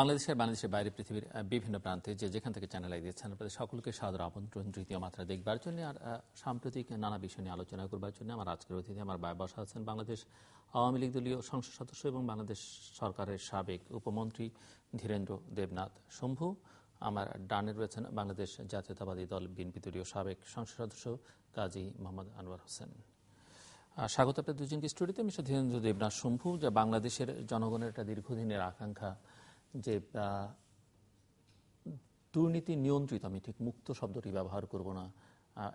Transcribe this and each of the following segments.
বাংলাদেশের বাইরে পৃথিবীর বিভিন্ন প্রান্তে যেখান থেকে চ্যানেল আই দিচ্ছেন আপনাদের সকলকে সাদর আমন্ত্রণ তৃতীয় মাত্রা দেখবার জন্য আর সাম্প্রতিক নানা বিষয় নিয়ে আলোচনা করবার জন্য আমার আজকের অতিথি আমার বসা আছেন বাংলাদেশ আওয়ামী লীগ দলীয় সংসদ সদস্য এবং বাংলাদেশ সরকারের সাবেক উপমন্ত্রী ধীরেন্দ্র দেবনাথ শম্ভু। আমার ডানে রয়েছেন বাংলাদেশ জাতীয়তাবাদী দল বিএনপি দলীয় সাবেক সংসদ সদস্য কাজী মোহাম্মদ আনোয়ার হোসেন। স্বাগত আপনার দুজনকে স্টুডিওতে। মিস্টার ধীরেন্দ্র দেবনাথ শম্ভু, যা বাংলাদেশের জনগণের একটা দীর্ঘদিনের আকাঙ্ক্ষা যে দুর্নীতি নিয়ন্ত্রিত, আমি ঠিক মুক্ত শব্দটি ব্যবহার করব না,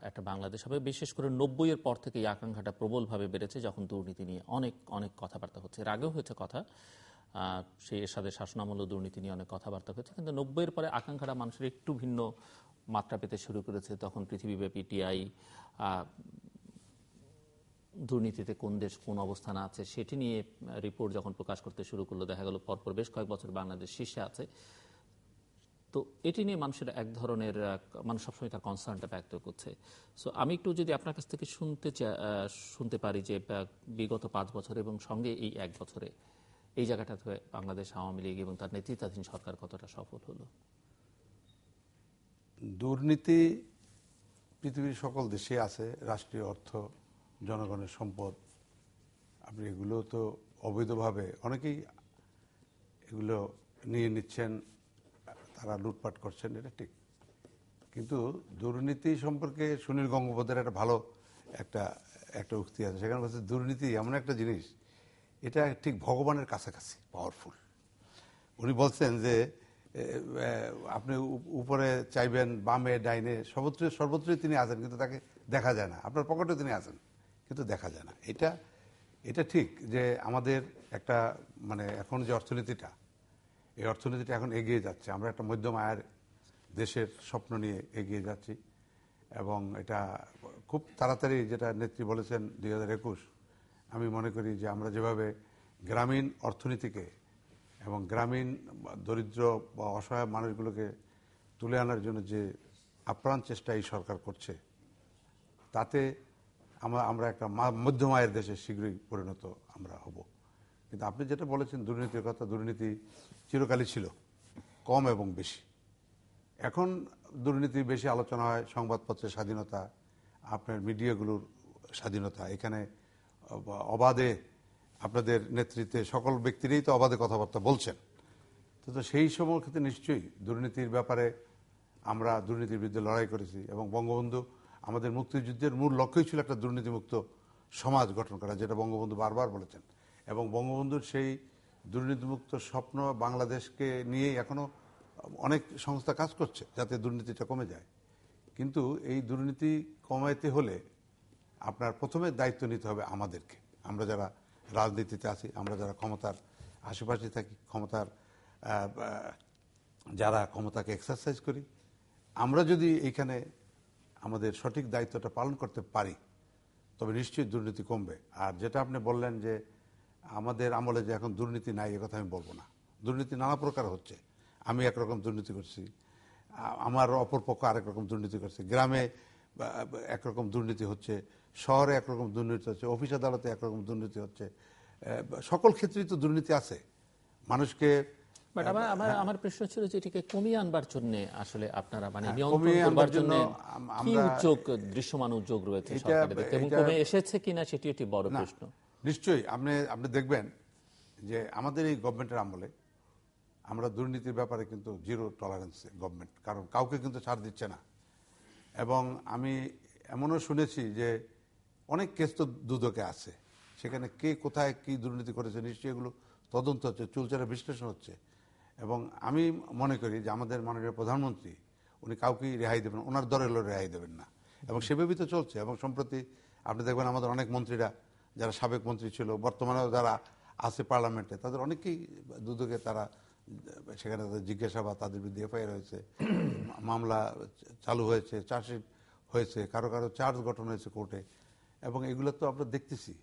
একটা বাংলাদেশ হবে। বিশেষ করে ৯০-এর পর থেকে এই আকাঙ্ক্ষাটা প্রবলভাবে বেড়েছে, যখন দুর্নীতি নিয়ে অনেক অনেক কথাবার্তা হচ্ছে। এর আগেও হয়েছে কথা, সেই এরশাদের শাসনামূল্য দুর্নীতি নিয়ে অনেক কথাবার্তা হচ্ছে, কিন্তু ৯০-এর পরে আকাঙ্ক্ষাটা মানুষের একটু ভিন্ন মাত্রা পেতে শুরু করেছে। তখন পৃথিবীব্যাপী টিআই দুর্নীতিতে কোন দেশ কোন অবস্থানে আছে সেটি নিয়ে রিপোর্ট যখন প্রকাশ করতে শুরু করলো, দেখা গেল পরপর বেশ কয়েক বছর বাংলাদেশ শীর্ষে আছে। তো এটি নিয়ে মানুষের এক ধরনের, মানুষ সবসময় তার কনসার্নটা ব্যক্ত করছে। সো আমি একটু যদি আপনার কাছ থেকে শুনতে পারি যে বিগত ৫ বছর এবং সঙ্গে এই ১ বছরে এই জায়গাটাতে বাংলাদেশ আওয়ামী লীগ এবং তার নেতৃত্বাধীন সরকার কতটা সফল হলো। দুর্নীতি পৃথিবীর সকল দেশে আছে, রাষ্ট্রীয় অর্থ, জনগণের সম্পদ। আপনি এগুলো তো অবৈধভাবে অনেকেই এগুলো নিয়ে নিচ্ছেন, তারা লুটপাট করছেন, এটা ঠিক। কিন্তু দুর্নীতি সম্পর্কে সুনীল গঙ্গোপাধ্যায়ের একটা ভালো একটা উক্তি আছে, সেখানে বলছে দুর্নীতি এমন একটা জিনিস, এটা ঠিক ভগবানের কাছাকাছি পাওয়ারফুল। উনি বলছেন যে আপনি উপরে চাইবেন, বামে ডাইনে সর্বত্রই তিনি আছেন, কিন্তু তাকে দেখা যায় না। আপনার পকেটে তিনি আছেন, কিন্তু দেখা যায় না। এটা ঠিক যে আমাদের একটা এখন যে অর্থনীতিটা, এই অর্থনীতিটা এখন এগিয়ে যাচ্ছে। আমরা একটা মধ্যম আয়ের দেশের স্বপ্ন নিয়ে এগিয়ে যাচ্ছি, এবং এটা খুব তাড়াতাড়ি, যেটা নেত্রী বলেছেন ২০২১, আমি মনে করি যে আমরা যেভাবে গ্রামীণ অর্থনীতিকে এবং গ্রামীণ দরিদ্র বা অসহায় মানুষগুলোকে তুলে আনার জন্য যে আপ্রাণ চেষ্টা এই সরকার করছে, তাতে আমরা একটা মধ্যম আয়ের দেশে শীঘ্রই পরিণত আমরা হব। কিন্তু আপনি যেটা বলেছেন দুর্নীতির কথা, দুর্নীতি চিরকালই ছিল, কম এবং বেশি। এখন দুর্নীতি বেশি আলোচনা হয় সংবাদপত্রের স্বাধীনতা, আপনার মিডিয়াগুলোর স্বাধীনতা। এখানে অবাধে আপনাদের নেতৃত্বে সকল ব্যক্তিরাই তো অবাধে কথাবার্তা বলছেন। তো সেই সময় ক্ষেত্রে নিশ্চয়ই দুর্নীতির ব্যাপারে আমরা দুর্নীতির বিরুদ্ধে লড়াই করেছি, এবং বঙ্গবন্ধু আমাদের মুক্তিযুদ্ধের মূল লক্ষ্যই ছিল একটা দুর্নীতিমুক্ত সমাজ গঠন করা, যেটা বঙ্গবন্ধু বারবার বলেছেন। এবং বঙ্গবন্ধুর সেই দুর্নীতিমুক্ত স্বপ্ন বাংলাদেশকে নিয়েই এখনো অনেক সংস্থা কাজ করছে যাতে দুর্নীতিটা কমে যায়। কিন্তু এই দুর্নীতি কমাইতে হলে আপনার প্রথমে দায়িত্ব নিতে হবে আমাদেরকে। আমরা যারা রাজনীতিতে আছি, আমরা যারা ক্ষমতার আশেপাশে থাকি, যারা ক্ষমতাকে এক্সারসাইজ করি, আমরা যদি এইখানে আমাদের সঠিক দায়িত্বটা পালন করতে পারি, তবে নিশ্চয়ই দুর্নীতি কমবে। আর যেটা আপনি বললেন যে আমাদের আমলে যে এখন দুর্নীতি নাই, এ কথা আমি বলবো না। দুর্নীতি নানা প্রকার হচ্ছে। আমি একরকম দুর্নীতি করছি, আমার অপরপক্ষ আরেক রকম দুর্নীতি করছে, গ্রামে একরকম দুর্নীতি হচ্ছে, শহরে একরকম দুর্নীতি হচ্ছে, অফিস আদালতে একরকম দুর্নীতি হচ্ছে। সকল ক্ষেত্রেই তো দুর্নীতি আছে। মানুষকে আমার প্রশ্ন ছিল যে এটিকে কমিয়ে আনবার জন্য আসলে আপনারা নিয়ন্ত্রণ করবার জন্য কি উদ্যোগ, দৃশ্যমান উদ্যোগ রয়েছে সরকারের, এবং কমে এসেছে কিনা সেটি একটি বড় প্রশ্ন। নিশ্চয়ই আপনি দেখবেন যে আমাদের এই গভর্নমেন্টের আমলে আমরা দুর্নীতির ব্যাপারে কিন্তু জিরো টলারেন্স গভর্নমেন্ট, কারণ কাউকে কিন্তু ছাড় দিচ্ছে না। এবং আমি এমনও শুনেছি যে অনেক কেস তো দুদকে আছে, সেখানে কে কোথায় কি দুর্নীতি করেছে নিশ্চয়ই এগুলো তদন্ত হচ্ছে, চুলচেরা বিশ্লেষণ হচ্ছে। এবং আমি মনে করি যে আমাদের মাননীয় প্রধানমন্ত্রী, উনি কাউকেই রেহাই দেবেন, ওনার দলের রেহাই দেবেন না, এবং সেভাবেই তো চলছে। এবং সম্প্রতি আপনি দেখবেন আমাদের অনেক মন্ত্রীরা, যারা সাবেক মন্ত্রী ছিল, বর্তমানেও যারা আছে পার্লামেন্টে, তাদের অনেকেই দুদকে, তারা সেখানে তাদের জিজ্ঞাসাবাদ, তাদের বিরুদ্ধে এফআইআর হয়েছে, মামলা চালু হয়েছে, চার্জশিট হয়েছে, কারো কারো চার্জ গঠন হয়েছে কোর্টে, এবং এগুলো তো আমরা দেখতেছি।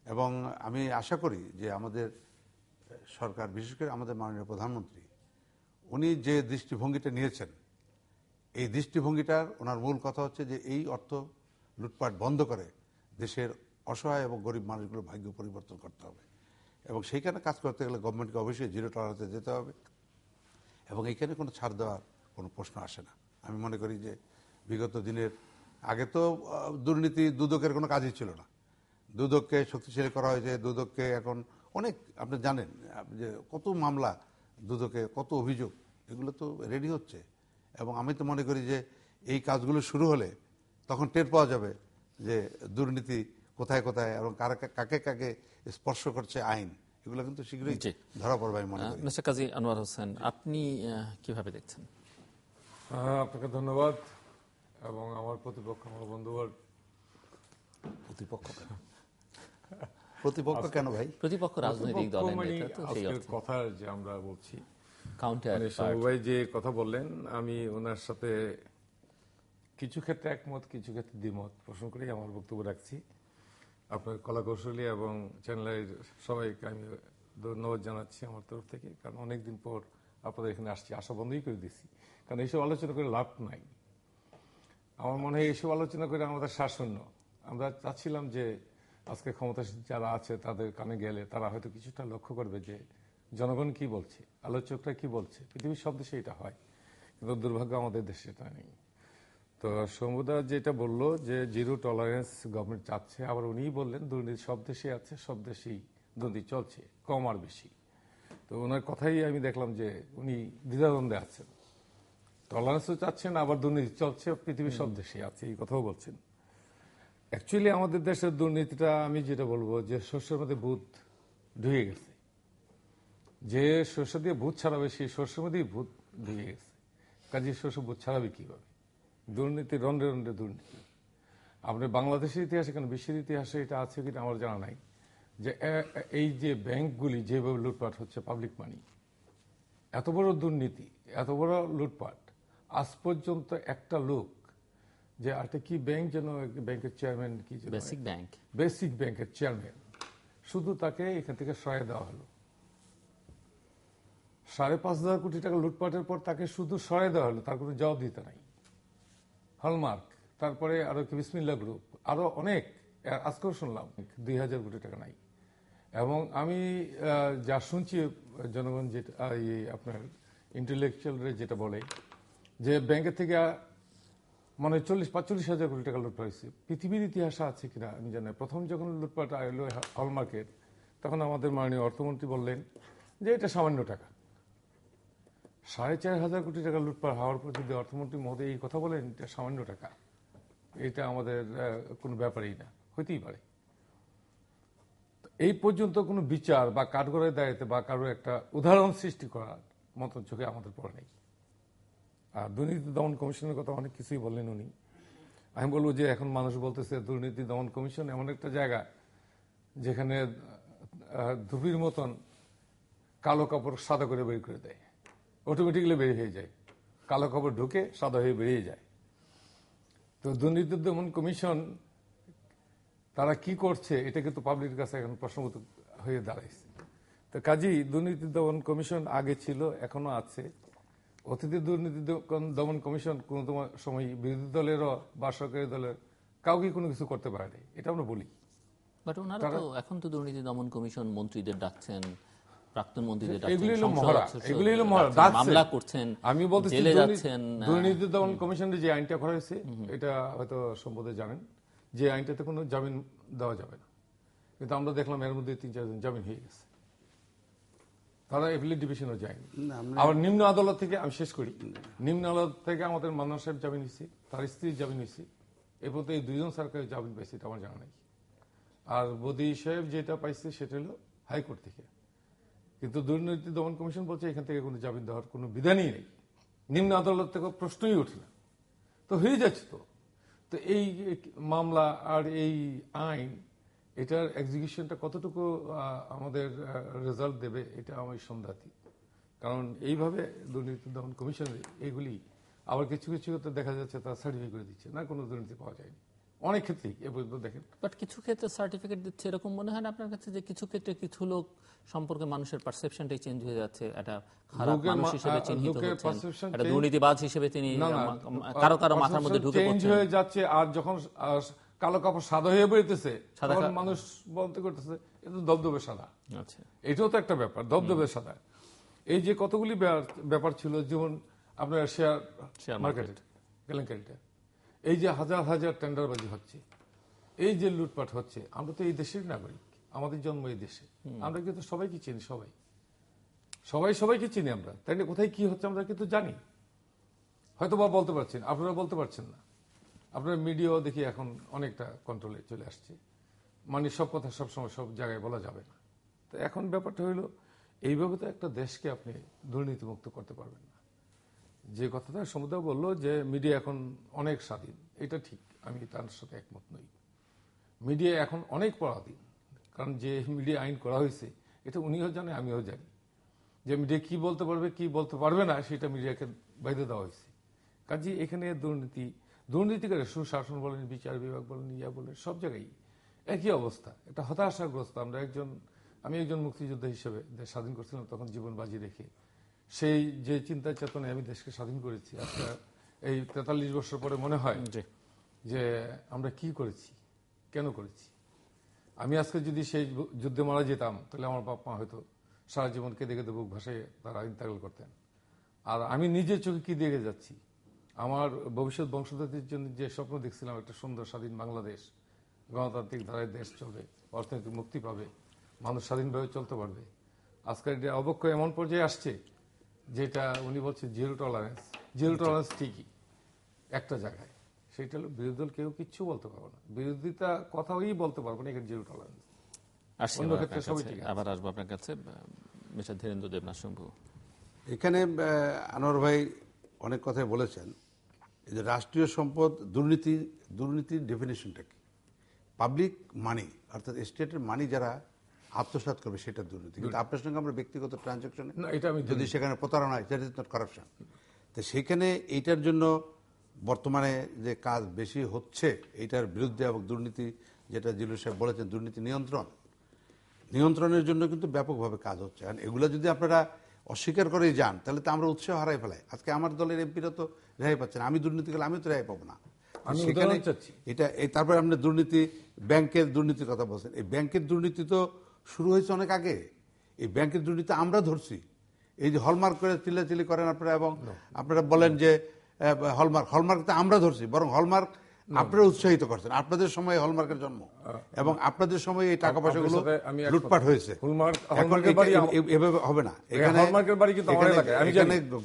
এবং আমি আশা করি যে আমাদের সরকার, বিশেষ করে আমাদের মাননীয় প্রধানমন্ত্রী, উনি যে দৃষ্টিভঙ্গিটা নিয়েছেন, এই দৃষ্টিভঙ্গিটার ওনার মূল কথা হচ্ছে যে এই অর্থ লুটপাট বন্ধ করে দেশের অসহায় এবং গরিব মানুষগুলোর ভাগ্য পরিবর্তন করতে হবে। এবং সেইখানে কাজ করতে গেলে গভর্নমেন্টকে অবশ্যই জিরো টলারেন্সে যেতে হবে। এবং এইখানে কোনো ছাড় দেওয়ার কোনো প্রশ্ন আসে না। আমি মনে করি যে বিগত দিনের আগে তো দুর্নীতি দুদকের কোনো কাজই ছিল না, দুদককে শক্তিশালী করা হয়েছে, দুদককে এখন অনেক আপনি জানেন যে কত মামলা দুদকে, কত অভিযোগ, এগুলো তো রেডি হচ্ছে। এবং আমি তো মনে করি যে এই কাজগুলো শুরু হলে তখন টের পাওয়া যাবে যে দুর্নীতি কোথায় কোথায় এবং কাকে কাকে স্পর্শ করছে আইন, এগুলো কিন্তু শীঘ্রই ধরা পড়বে আমি মনে করি। মিস্টার কাজী আনোয়ার হোসেন, আপনি কিভাবে দেখছেন? আপনাকে ধন্যবাদ। এবং আমার প্রতিপক্ষ, আমার বন্ধুবর। প্রতিপক্ষ কেন? প্রতিপক্ষ কেন ভাই? প্রতিপক্ষ রাজনৈতিক দলের নেতা, তো সেই আজকের কথা যে আমরা বলছি, কাউন্টার সবাই যে কথা বললেন, আমি ওনার সাথে কিছু ক্ষেত্রে একমত, কিছু ক্ষেত্রে দ্বিমত পোষণ করেই আমার বক্তব্য রাখছি। আপনার কলাকৌশলী এবং চ্যানেলের সবাইকে আমি ধন্যবাদ জানাচ্ছি আমার তরফ থেকে, কারণ অনেকদিন পর আপনাদের এখানে আসছি, আশা বন্ধই করে দিচ্ছি, কারণ এইসব আলোচনা করে লাভ নাই। আমার মনে হয় এইসব আলোচনা করে আমাদের শাসন্য। আমরা চাচ্ছিলাম যে আজকে ক্ষমতাসীন যারা আছে তাদের কানে গেলে তারা হয়তো কিছুটা লক্ষ্য করবে যে জনগণ কি বলছে, আলোচকরা কি বলছে। পৃথিবীর সব দেশে এটা হয়, কিন্তু দুর্ভাগ্য আমাদের দেশে এটা নেই। তো সৌম্যদা যেটা বললো যে জিরো টলারেন্স গভর্নমেন্ট চাচ্ছে, আবার উনিই বললেন দুর্নীতি সব দেশে আছে, সব দেশেই দুর্নীতি চলছে, কম আর বেশি। তো ওনার কথাই আমি দেখলাম যে উনি দ্বিধাদ্বন্দ্বে আছেন, টলারেন্সও চাচ্ছেন, আবার দুর্নীতি চলছে, পৃথিবীর সব দেশে আছে এই কথাও বলছেন। অ্যাকচুয়ালি আমাদের দেশের দুর্নীতিটা আমি যেটা বলবো যে শস্যের মধ্যে ভূত ঢুকে গেছে, যে শস্য দিয়ে ভূত ছাড়াবে সেই শস্যের মধ্যেই ভূত ঢুকে গেছে। কাজে শস্য ভূত ছাড়াবে কিভাবে? দুর্নীতি রন্ডে রন্ডে দুর্নীতি। আপনি বাংলাদেশের ইতিহাসে, কেন বিশ্বের ইতিহাসে এটা আছে কিনা আমার জানা নাই, যে এই যে ব্যাংকগুলি যেভাবে লুটপাট হচ্ছে, পাবলিক মানি, এত বড় দুর্নীতি, এত বড় লুটপাট, আজ পর্যন্ত একটা লোক, যে একটা কি ব্যাংক যেন, ব্যাংকের চেয়ারম্যান কি, বেসিক ব্যাংকের চেয়ারম্যান, শুধু তাকে এখান থেকে সহায় দেওয়া হলো 5,500 কোটি টাকা লুটপাটের পর তাকে শুধু সহায় দেওয়া হলো, তার কোনো জবাব দিতে নাই। হলমার্ক, তারপরে আরো কি বিসমিল্লাহ গ্রুপ, আরো অনেক, আজকেও শুনলাম 2,000 কোটি টাকা নাই। এবং আমি যা শুনছি জনগণ যেটা আপনার ইন্টেলেকচুয়ালরা যেটা বলে যে ব্যাংকের থেকে মানে 40-45 হাজার কোটি টাকা লুটপাট হয়েছে। পৃথিবীর ইতিহাসে আছে কিনা আমি জানি। প্রথম যখন লুটপাট এলো হলমার্কের, তখন আমাদের মাননীয় অর্থমন্ত্রী বললেন যে এটা সামান্য টাকা। 4,500 কোটি টাকা লুটপাট হওয়ার পর যদি অর্থমন্ত্রী মহোদয় এই কথা বলেন এটা সামান্য টাকা, এটা আমাদের কোনো ব্যাপারই না, হইতেই পারে। এই পর্যন্ত কোনো বিচার বা কাঠগড়ায় দাঁড়াতে বা কারো একটা উদাহরণ সৃষ্টি করার মতন চোখে আমাদের পড়ে নেই। আর দুর্নীতি দমন কমিশনের কথা অনেক কিছুই বললেন উনি। আমি বলবো যে এখন মানুষ বলতেছে দুর্নীতি দমন কমিশন এমন একটা জায়গা যেখানে ধুপির মতন কালো কাপড় সাদা করে বের করে দেয়, অটোমেটিক্যালি বেরিয়ে হয়ে যায়, কালো কাপড় ঢুকে সাদা হয়ে বেরিয়ে যায়। তো দুর্নীতি দমন কমিশন তারা কি করছে এটা কিন্তু পাবলিকের কাছে এখন প্রশ্নবোধক হয়ে দাঁড়াইছে। তো কাজেই দুর্নীতি দমন কমিশন আগে ছিল, এখনো আছে। অতীতের দুর্নীতি দমন কমিশন কোন সময় বিরোধী দলেরও বা সরকারি দলের কাউকে কোনো কিছু করতে পারেনি, এটা আমরা বলি। বাট ওনারা তো এখন তো দুর্নীতি দমন কমিশন মন্ত্রীদের ডাকছেন, প্রাক্তন মন্ত্রীদের মামলা করছেন, আমি বলতে জেলে যাচ্ছেন। দুর্নীতি দমন কমিশনের যে আইনটা করা হয়েছে, এটা হয়তো সম্ভবত জানেন, যে আইনটাতে কোনো জামিন দেওয়া যাবে না, কিন্তু আমরা দেখলাম এর মধ্যে 3-4 জন জামিন হয়ে গেছে, তারা এপিলেট ডিভিশনও যায়নি। আবার নিম্ন আদালত থেকে, আমি শেষ করি, নিম্ন আদালত থেকে আমাদের মান্নান সাহেব জামিন হয়েছে, তার স্ত্রী জামিন হয়েছে, এরপর এই 2 জন সরকারি জামিন পাইছে, এটা আমার জানা নাই। আর বদি সাহেব যেটা পাইছে সেটা হলো হাইকোর্ট থেকে। কিন্তু দুর্নীতি দমন কমিশন বলছে এখান থেকে কোনো জামিন দেওয়ার কোনো বিধানই নেই, নিম্ন আদালত থেকে প্রশ্নই ওঠে না। তো হয়ে যাচ্ছে তো এই মামলা আর এই আইন, এটার এক্সিকিউশনটা কতটুকু আমাদের রেজাল্ট দেবে এটা আমার সন্দেহাতীত। কারণ এইভাবে দুর্নীতি দমন কমিশনের এইগুলি আবার কিছু কিছু ক্ষেত্রে দেখা যাচ্ছে তারা সার্টিফিকেট করে দিচ্ছে না, কোনো দুর্নীতি পাওয়া যায়নি অনেক ক্ষেত্রেই এ পর্যন্ত দেখেন। বাট কিছু ক্ষেত্রে সার্টিফিকেট দিচ্ছে, এরকম মনে হয় না আপনার কাছে যে কিছু ক্ষেত্রে কিছু লোক সম্পর্কে মানুষের পারসেপশনটাই চেঞ্জ হয়ে যাচ্ছে, এটা খারাপ মানুষ হিসেবে চিহ্নিত হচ্ছেন, এটা দুর্নীতিবাজ হিসেবে তিনি কারো কারো মাথার মধ্যে ঢুকে চেঞ্জ হয়ে যাচ্ছে। আর যখন কালো কাপড় সাদা হয়ে বেরোতেছে তখন মানুষ বলতে করতেছে এটা দবদবে সাদা। আচ্ছা, এটাও তো একটা ব্যাপার, দবদবে সাদা। এই যে কতগুলি ব্যাপার ছিল, যেমন আপনার শেয়ার শেয়ার মার্কেট কেলেঙ্কারিটা, এই যে হাজার হাজার টেন্ডারবাজি হচ্ছে, এই যে লুটপাট হচ্ছে, আমরা তো এই দেশের নাগরিক, আমাদের জন্ম এই দেশে, আমরা কিন্তু সবাইকে চিনি, সবাইকে চিনি আমরা, তাই না? কোথায় কি হচ্ছে আমরা কিন্তু জানি, হয়তো বা বলতে পারছেন, আপনারা বলতে পারছেন না। আপনার মিডিয়াও দেখি এখন অনেকটা কন্ট্রোলে চলে আসছে, মানে সব কথা সবসময় সব জায়গায় বলা যাবে না। তো এখন ব্যাপারটা হইল, এইভাবে তো একটা দেশকে আপনি দুর্নীতিমুক্ত করতে পারবেন না। যে কথাটা সমুদ্র বললো যে মিডিয়া এখন অনেক স্বাধীন, এটা ঠিক, আমি তার সাথে একমত নই। মিডিয়া এখন অনেক পরাধীন, কারণ যে মিডিয়া আইন করা হয়েছে এটা উনিও জানে, আমিও জানি, যে মিডিয়া কি বলতে পারবে কি বলতে পারবে না সেটা মিডিয়াকে বাইরে দেওয়া হয়েছে। কাজে এখানে দুর্নীতিকারী সুশাসন বলেন, বিচার বিভাগ বলেন, বলেন, সব জায়গায় একই অবস্থা, একটা হতাশাগ্রস্ত। আমি একজন মুক্তিযোদ্ধা হিসেবে দেশ স্বাধীন করছিলাম, তখন জীবন বাজি রেখে সেই যে চিন্তা চেতনায় আমি দেশকে স্বাধীন করেছি, আজকে এই 43 বছর পরে মনে হয় যে আমরা কি করেছি, কেন করেছি। আমি আজকে যদি সেই যুদ্ধে মারা যেতাম, তাহলে আমার বাপ মা হয়তো সারা জীবন কেঁদে কেঁদে বুক ভাসায় তারা ইন্তেকাল করতেন। আর আমি নিজের চোখে কি দেখে যাচ্ছি, আমার ভবিষ্যৎ বংশধরদের জন্য যে স্বপ্ন দেখছিলাম, একটা সুন্দর স্বাধীন বাংলাদেশ, গণতান্ত্রিক ধারায় দেশ চলবে, অর্থনৈতিক মুক্তি পাবে, মানুষ স্বাধীনভাবে চলতে পারবে, আজকাল এটা অবক্ষয় এমন পর্যায়ে আসছে যেটা উনি বলছে জিরো টলারেন্স ঠিকই একটা জায়গায়, সেটা হলো বিরোধী দল কেউ কিচ্ছু বলতে পারবে না, বিরোধিতা কথাই বলতে পারবে না, এখানে জিরো টলারেন্স। আবার আসবো আপনার কাছে, মিস্টার ধীরেন্দ্র দেবনাথ শম্ভু। এখানে আনোয়ার ভাই অনেক কথাই বলেছেন, যে রাষ্ট্রীয় সম্পদ দুর্নীতির ডেফিনেশনটা কি। পাবলিক মানি, অর্থাৎ স্টেটের মানি যারা আত্মসাৎ করবে সেটা দুর্নীতি। কিন্তু আপনার সঙ্গে আমরা ব্যক্তিগত ট্রানজাকশনে যদি সেখানে প্রতারণা হয়, দ্যাট ইজ নট কারাপশন। তো সেখানে এইটার জন্য বর্তমানে যে কাজ বেশি হচ্ছে এইটার বিরুদ্ধে, এবং দুর্নীতি যেটা জিলু সাহেব বলেছেন, দুর্নীতি নিয়ন্ত্রণের জন্য কিন্তু ব্যাপকভাবে কাজ হচ্ছে। আর এগুলো যদি আপনারা অস্বীকার করেই যান, তাহলে তো আমরা উৎসাহ হারাই ফেলাই। আজকে আমার দলের এমপিরা তো রেহাই পাচ্ছেন, আমি দুর্নীতি করলে আমি তো রেহাই পাবো না। সেখানে এটা তারপরে আপনি ব্যাংকের দুর্নীতির কথা বলছেন। এই ব্যাংকের দুর্নীতি তো শুরু হয়েছে অনেক আগে। এই ব্যাংকের দুর্নীতি আমরা ধরছি, এই যে হলমার্ক করে চিল্লাচিল্লি করেন আপনারা, এবং আপনারা বলেন যে হলমার্ক তো আমরা ধরছি, বরং হলমার্ক আপনারা উৎসাহিত করছেন। আপনাদের সময় হলমার্কের জন্ম, এবং আপনাদের সময় এই টাকা পয়সাগুলো লুটপাট হয়েছে। এভাবে হবে না। এখানে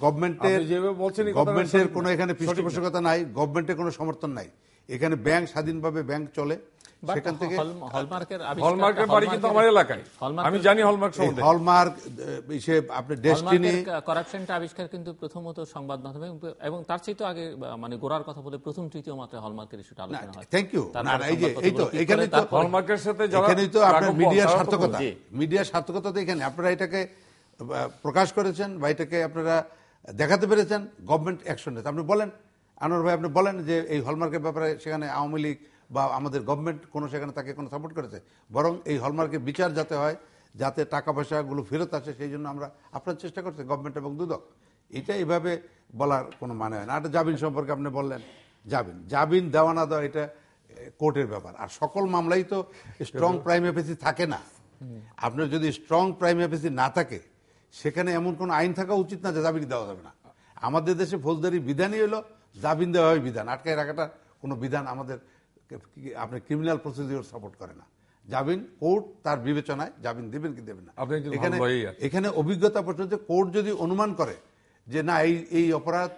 গভর্নমেন্টের কোনো এখানে পৃষ্ঠপোষকতা নাই, গভর্নমেন্টের কোনো সমর্থন নাই। এখানে ব্যাংক স্বাধীনভাবে ব্যাংক চলে। সেখান থেকে হলমার্কের বাড়ি কিন্তু আমার এলাকায়, আমি জানি হলমার্ক সম্বন্ধে। হলমার্ক আপনার ডেস্টিনি করাপশনটা আবিষ্কার কিন্তু প্রথমত সংবাদ মাধ্যমে, এবং তার চেয়ে তো আগে মানে গোড়ার কথা বলে প্রথম তৃতীয় মাত্রায় হলমার্কের ইস্যুটা আলোচনা হয়। Thank you. এই তো এখানে তো হলমার্কের সাথে এখানেই তো আপনার মিডিয়ার সার্থকতা তো এখানে আপনারা এটাকে প্রকাশ করেছেন, বা এটাকে আপনারা দেখাতে পেরেছেন। গভর্নমেন্ট অ্যাকশন নিতে আপনি বলেন, আনোয়ার ভাই আপনি বলেন যে এই হলমার্কের ব্যাপারে সেখানে আওয়ামী লীগ বা আমাদের গভর্নমেন্ট কোনো সেখানে তাকে কোনো সাপোর্ট করেছে, বরং এই হলমার্কের বিচার যাতে হয়, যাতে টাকা পয়সাগুলো ফেরত আসে, সেই জন্য আমরা আপনার চেষ্টা করছি, গভর্নমেন্ট এবং দুদক। এটা এভাবে বলার কোনো মানে হয় না। একটা জামিন সম্পর্কে আপনি বললেন, জামিন দেওয়া না দেওয়া এটা কোর্টের ব্যাপার। আর সকল মামলাই তো স্ট্রং প্রাইম এফিসি থাকে না। আপনার যদি স্ট্রং প্রাইম এফিসি না থাকে, সেখানে এমন কোনো আইন থাকা উচিত না যে জামিন দেওয়া যাবে না। আমাদের দেশে ফৌজদারি বিধানই হলো জামিন দেওয়া হয় বিধান, আটকায় রাখাটা কোনো বিধান আমাদের আপনার ক্রিমিনাল প্রসিডিওর সাপোর্ট করে না। জামিন কোর্ট তার বিবেচনায় জামিন দেবেন কি দেবেন না। এখানে অভিজ্ঞতা পর্যন্ত কোর্ট যদি অনুমান করে যে না এই অপরাধ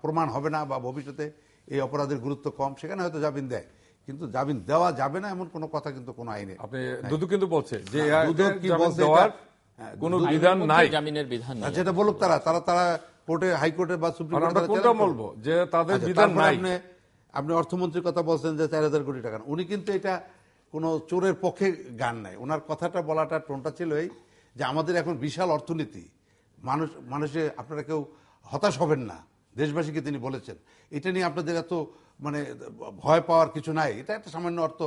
প্রমাণ হবে না, বা ভবিষ্যতে এই অপরাধের গুরুত্ব কম, সেখানে হয়তো জামিন দেয়। কিন্তু জামিন দেওয়া যাবে না এমন কোনো কথা কিন্তু কোনো আইনে দুদক কিন্তু বলছে যে কোনো বিধান নাই, জামিনের বিধান নাই। যেটা বলুক তারা কোর্টে, হাইকোর্টে বা সুপ্রিম কোর্টে বলবো যে তাদের বিধান নাই। আপনি অর্থমন্ত্রীর কথা বলছেন যে 4000 কোটি টাকা, উনি কিন্তু এটা কোনো চোরের পক্ষে গান নাই। ওনার কথাটা বলাটা টোনটা ছিল এই যে আমাদের এখন বিশাল অর্থনীতি, মানুষে আপনারা কেউ হতাশ হবেন না, দেশবাসীকে তিনি বলেছেন। এটা নিয়ে আপনাদের এত মানে ভয় পাওয়ার কিছু নাই, এটা একটা সামান্য অর্থ।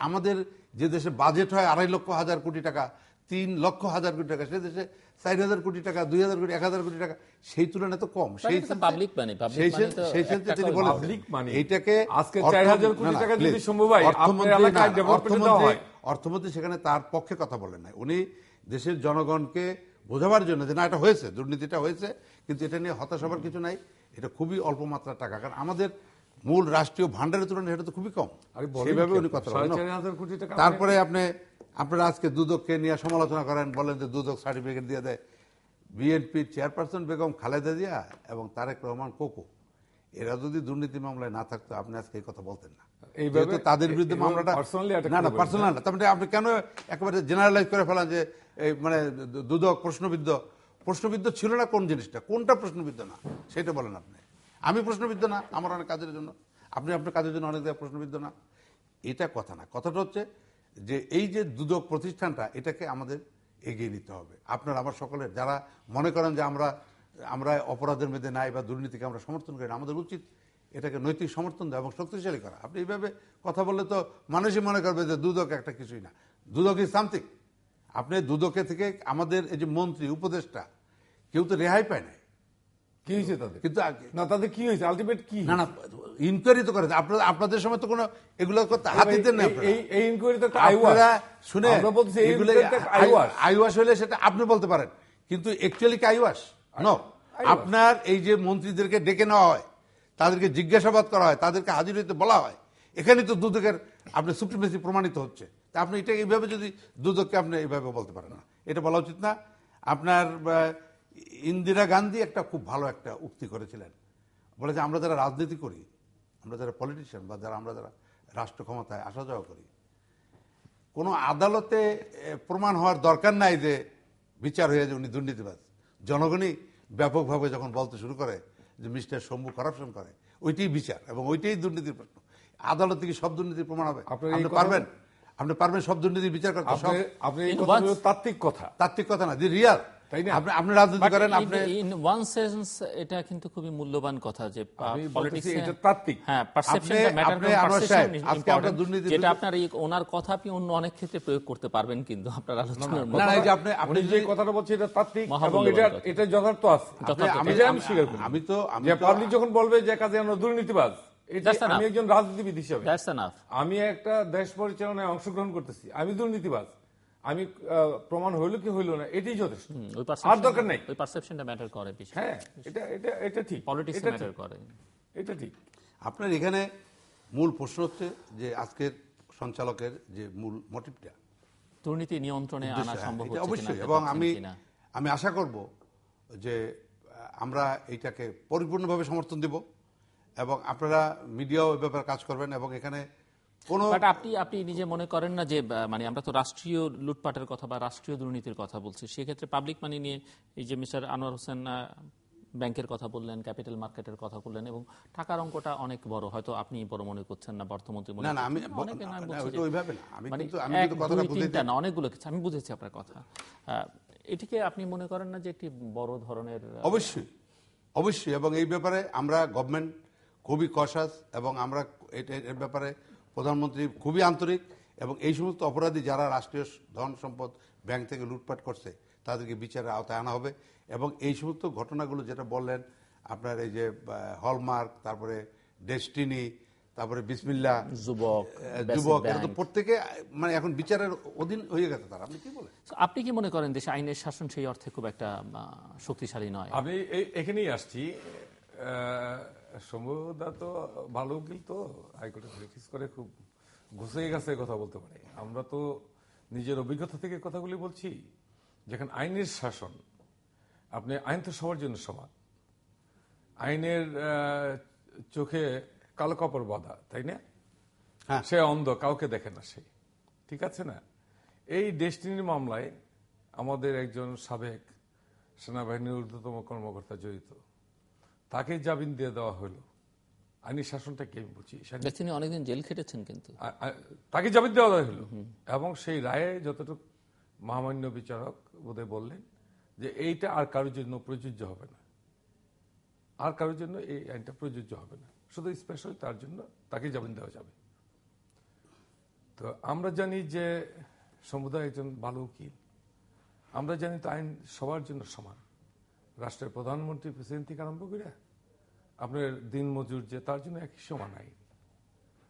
আমাদের যে দেশে বাজেট হয় 2.5 লক্ষ হাজার কোটি টাকা, 3 লক্ষ হাজার কোটি টাকা, সে দেশে 4000 কোটি টাকা, 2000 কোটি, 1000 কোটি টাকা, সেই তুলনায় তো কম। সেই তিনি বলেন এইটাকে অর্থমন্ত্রী সেখানে তার পক্ষে কথা বলেন নাই। উনি দেশের জনগণকে বোঝাবার জন্য যে না এটা হয়েছে, দুর্নীতিটা হয়েছে, কিন্তু এটা নিয়ে হতাশ হবার কিছু নাই, এটা খুবই অল্প মাত্রার টাকা, কারণ আমাদের মূল রাষ্ট্রীয় ভান্ডারের তুলনায় এটা তো খুবই কম। সেইভাবে উনি কথা বলেন। তারপরে আপনারা আজকে দুদককে নিয়ে সমালোচনা করেন, বলেন যে দুদক সার্টিফিকেট দিয়ে দেয়। বিএনপির চেয়ারপারসন বেগম খালেদা জিয়া এবং তারেক রহমান কোকো এরা যদি দুর্নীতি মামলায় না থাকতো আপনি আজকে এই কথা বলতেন না। যেহেতু তাদের বিরুদ্ধে মামলাটা না পার্সোনাল না, তার মানে আপনি কেন একেবারে জেনারেলাইজ করে ফেলান যে মানে দুদক প্রশ্নবিদ্ধ ছিল না? কোন জিনিসটা, কোনটা প্রশ্নবিদ্ধ না সেটা বলেন আপনি। আমি প্রশ্নবিদ্ধ না আমার অনেক কাজের জন্য, আপনি আপনার কাজের জন্য অনেক জায়গায় প্রশ্নবিদ্ধ না, এটা কথা না। কথাটা হচ্ছে যে এই যে দুদক প্রতিষ্ঠানটা এটাকে আমাদের এগিয়ে নিতে হবে। আপনার আমার সকলের যারা মনে করেন যে আমরা অপরাধের মধ্যে নাই বা দুর্নীতিকে আমরা সমর্থন করি না, আমাদের উচিত এটাকে নৈতিক সমর্থন দেওয়া এবং শক্তিশালী করা। আপনি এইভাবে কথা বললে তো মানুষই মনে করবে যে দুদক একটা কিছুই না। দুদক ইজ সামথিং। আপনি দুদকে থেকে আমাদের এই যে মন্ত্রী উপদেষ্টা কেউ তো রেহাই পায় না। কি হয়েছে তাদের? কিন্তু না তাদের কি হয়েছে, আলটিমেট কি? না ইনকোয়ারি তো করে আপনাদের সময় তো কোনো এগুলো হাত দিতেন না। এই ইনকোয়ারি তো আইওয়াস শুনে আমরা বলছি এগুলো আইওয়াস হলে সেটা আপনি বলতে পারেন, কিন্তু অ্যাকচুয়ালি কি আইওয়াস? নো। আপনার এই যে মন্ত্রীদেরকে ডেকে নেওয়া হয়, তাদেরকে জিজ্ঞাসাবাদ করা হয়, তাদেরকে হাজির হইতে বলা হয়, এখানে তো দুদকের আপনি সুপ্রিমেসি প্রমাণিত হচ্ছে। তা আপনি এটা এইভাবে যদি দুদককে আপনি এইভাবে বলতে পারেন না, এটা বলা উচিত না। আপনার ইন্দিরা গান্ধী একটা খুব ভালো একটা উক্তি করেছিলেন, বলে যে আমরা যারা রাজনীতি করি, আমরা যারা পলিটিশিয়ান বা আমরা যারা রাষ্ট্র ক্ষমতায় আসা যাওয়া করি, কোনো আদালতে প্রমাণ হওয়ার দরকার নাই যে বিচার হয়ে যে উনি দুর্নীতিবাজ। জনগণই ব্যাপকভাবে যখন বলতে শুরু করে যে মিস্টার শম্ভু কারাপশন করে, ওইটাই বিচার এবং ওইটাই দুর্নীতির প্রশ্ন। আদালতে কি সব দুর্নীতির প্রমাণ হবে? আপনি পারবেন সব দুর্নীতির বিচার করতে? তাত্ত্বিক কথা না, রিয়াল। আপনি রাজনীতি করেন, আপনি ইন ওয়ান সেন্স এটা কিন্তু খুবই মূল্যবান কথা যে পলিটিক্সে এটা তাত্ত্বিক। হ্যাঁ, পারসেপশনটা ম্যাটার করে। পারসেপশন ইম্পর্টেন্ট, যেটা আপনার এই ওনার কথা আপনি অন্য অনেক ক্ষেত্রে প্রয়োগ করতে পারবেন, কিন্তু আপনার আলোচনার মধ্যে না, এই যে আপনি যে কথাটা বলছেন এটা তাত্ত্বিক এবং এটা যথার্থ আছে। আমি স্বীকার করি। আমি তো পাবলিক যখন বলবে যে কাজে আমরা দুর্নীতিবাজ, আমি একজন রাজনীতিবিদ হিসেবে আমি একটা দেশ পরিচালনায় অংশগ্রহণ করতেছি, আমি দুর্নীতিবাজ, আমি প্রমাণ হইল কি হইল না এটাই যথেষ্ট, আর দরকার নাই। ওই পারসেপশনটা ম্যাটার করে বেশি। হ্যাঁ, এটা ঠিক, পলিটিক্স ম্যাটার করে, এটা ঠিক। আপনার এখানে মূল প্রশ্ন হচ্ছে যে আজকের সঞ্চালকের যে মূল মোটিভটা দুর্নীতি নিয়ন্ত্রণে আনা সম্ভব হচ্ছে অবশ্যই, এবং আমি আশা করব যে আমরা এইটাকে পরিপূর্ণভাবে সমর্থন দেব এবং আপনারা মিডিয়াও এই ব্যাপারে কাজ করবেন। এবং এখানে আপনি নিজে মনে করেন না যে মানে আমরা তো রাষ্ট্রীয় লুটপাটের কথা বা রাষ্ট্রীয় দুর্নীতির কথা বলছি, সেক্ষেত্রে পাবলিক মানি নিয়ে এই যে মিস্টার আনোয়ার হোসেন ব্যাংকের কথা বললেন, ক্যাপিটাল মার্কেটের কথা বললেন, এবং টাকার অঙ্কটা অনেক বড়, হয়তো আপনি বড় মনে করছেন না, অর্থমন্ত্রী মনে করছেন না, অনেকগুলো কিছু আমি বুঝেছি আপনার কথা। এটিকে আপনি মনে করেন না যে একটি বড় ধরনের? অবশ্যই, এবং এই ব্যাপারে আমরা গভর্নমেন্ট খুবই কশাস এবং আমরা এর ব্যাপারে প্রধানমন্ত্রী খুবই আন্তরিক, এবং এই সমস্ত অপরাধী যারা রাষ্ট্রীয় ধন সম্পদ ব্যাংক থেকে লুটপাট করছে তাদেরকে বিচারের আওতায় আনা হবে। এবং এই সমস্ত ঘটনাগুলো যেটা বললেন আপনার, এই যে হলমার্ক, তারপরে ডেস্টিনি, তারপরে বিসমিল্লাহ, যুবক, এটা তো প্রত্যেকে মানে এখন বিচারের অধীন হয়ে গেছে তারা। আপনি কি বলেন? আপনি কি মনে করেন দেশে আইনের শাসন সেই অর্থে খুব একটা শক্তিশালী নয়? আমি এখানেই আসছি। সম্ভবত তো ভালো উকিল, তো হাইকোর্টে প্র্যাকটিস করে খুব ঘুষে গেছে কথা বলতে পারে। আমরা তো নিজের অভিজ্ঞতা থেকে কথাগুলি বলছি। যেখানে আইনের শাসন, আপনি আইন তো সবার জন্য সমান, আইনের চোখে কালো কাপড় বাঁধা, তাই না? সে অন্ধ, কাউকে দেখে না সে, ঠিক আছে না? এই ডেস্টিনির মামলায় আমাদের একজন সাবেক সেনাবাহিনীর ঊর্ধ্বতম কর্মকর্তা জড়িত, তাকে জামিন দিয়ে দেওয়া হলো। আইনি শাসনটা কি আমি বুঝি, তিনি অনেকদিন জেল খেটেছেন, কিন্তু তাকে জামিন দেওয়া হলো। এবং সেই রায়ে যতটুকু মহামান্য বিচারক বোধহয় বললেন যে এইটা আর কারোর জন্য প্রযোজ্য হবে না, আর কারোর জন্য এই আইনটা প্রযোজ্য হবে না, শুধু স্পেশাল তার জন্য তাকে জামিন দেওয়া যাবে। তো আমরা জানি যে সমুদায় একজন ভালো উকিল, আমরা জানি তো আইন সবার জন্য সমান। রাষ্ট্রের প্রধানমন্ত্রী, প্রেসিডেন্ট থেকে আরম্ভ করে আপনার দিন মজুর যে, তার জন্য একই সমান আইন।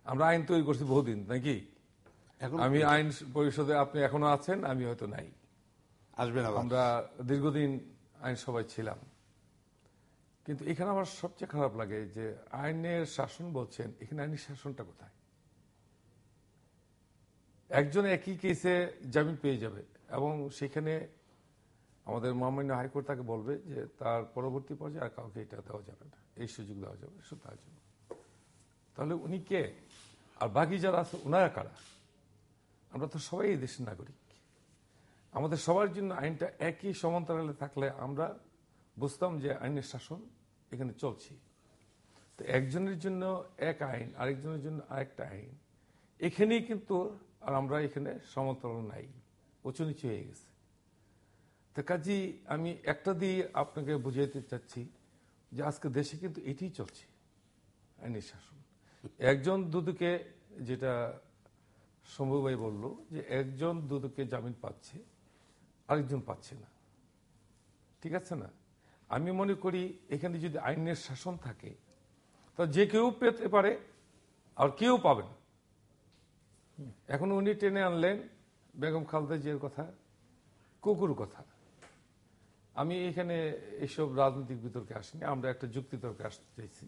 আমরা আইন তৈরি করছি বহুদিন, নাকি? আমি আইন পরিষদে, আপনি এখনো আছেন, আমি হয়তো নাই। আসবেন আবার। আমরা দীর্ঘদিন আইনসভায় ছিলাম, কিন্তু এখানে আমার সবচেয়ে খারাপ লাগে যে আইনের শাসন বলছেন, এখানে আইনের শাসনটা কোথায়? একজন একই কেসে জামিন পেয়ে যাবে এবং সেখানে আমাদের মহামান্য হাইকোর্ট তাকে বলবে যে তার পরবর্তী পর্যায়ে আর কাউকে এটা দেওয়া যাবে না, এই সুযোগ দেওয়া যাবে না, শুধু তার জন্য। তাহলে উনি কে? আর বাকি যারা আছে ওনারা কারা? আমরা তো সবাই এই দেশের নাগরিক। আমাদের সবার জন্য আইনটা একই সমান্তরালে থাকলে আমরা বুঝতাম যে আইনের শাসন এখানে চলছে। তো একজনের জন্য এক আইন, আরেকজনের জন্য আরেকটা আইন, এখানেই কিন্তু আর আমরা এখানে সমান্তরাল নাই, উঁচু নিচু হয়ে গেছে। তো কাজী আমি একটা দিয়ে আপনাকে বুঝাইতে চাচ্ছি যে আজকে দেশে কিন্তু এটাই চলছে, আইনের শাসন। একজন দুদকে, যেটা শম্ভু ভাই বলল যে একজন দুদকে জামিন পাচ্ছে, আরেকজন পাচ্ছে না, ঠিক আছে না? আমি মনে করি এখানে যদি আইনের শাসন থাকে তা যে কেউ পেতে পারে আর কেউ পাবে না। এখন উনি টেনে আনলেন বেগম খালেদা জিয়ার কথা, কুকুর কথা। আমি এখানে এইসব রাজনৈতিক বিতর্কে আসিনি, আমরা একটা যুক্তি তর্কে আসতে চাইছি।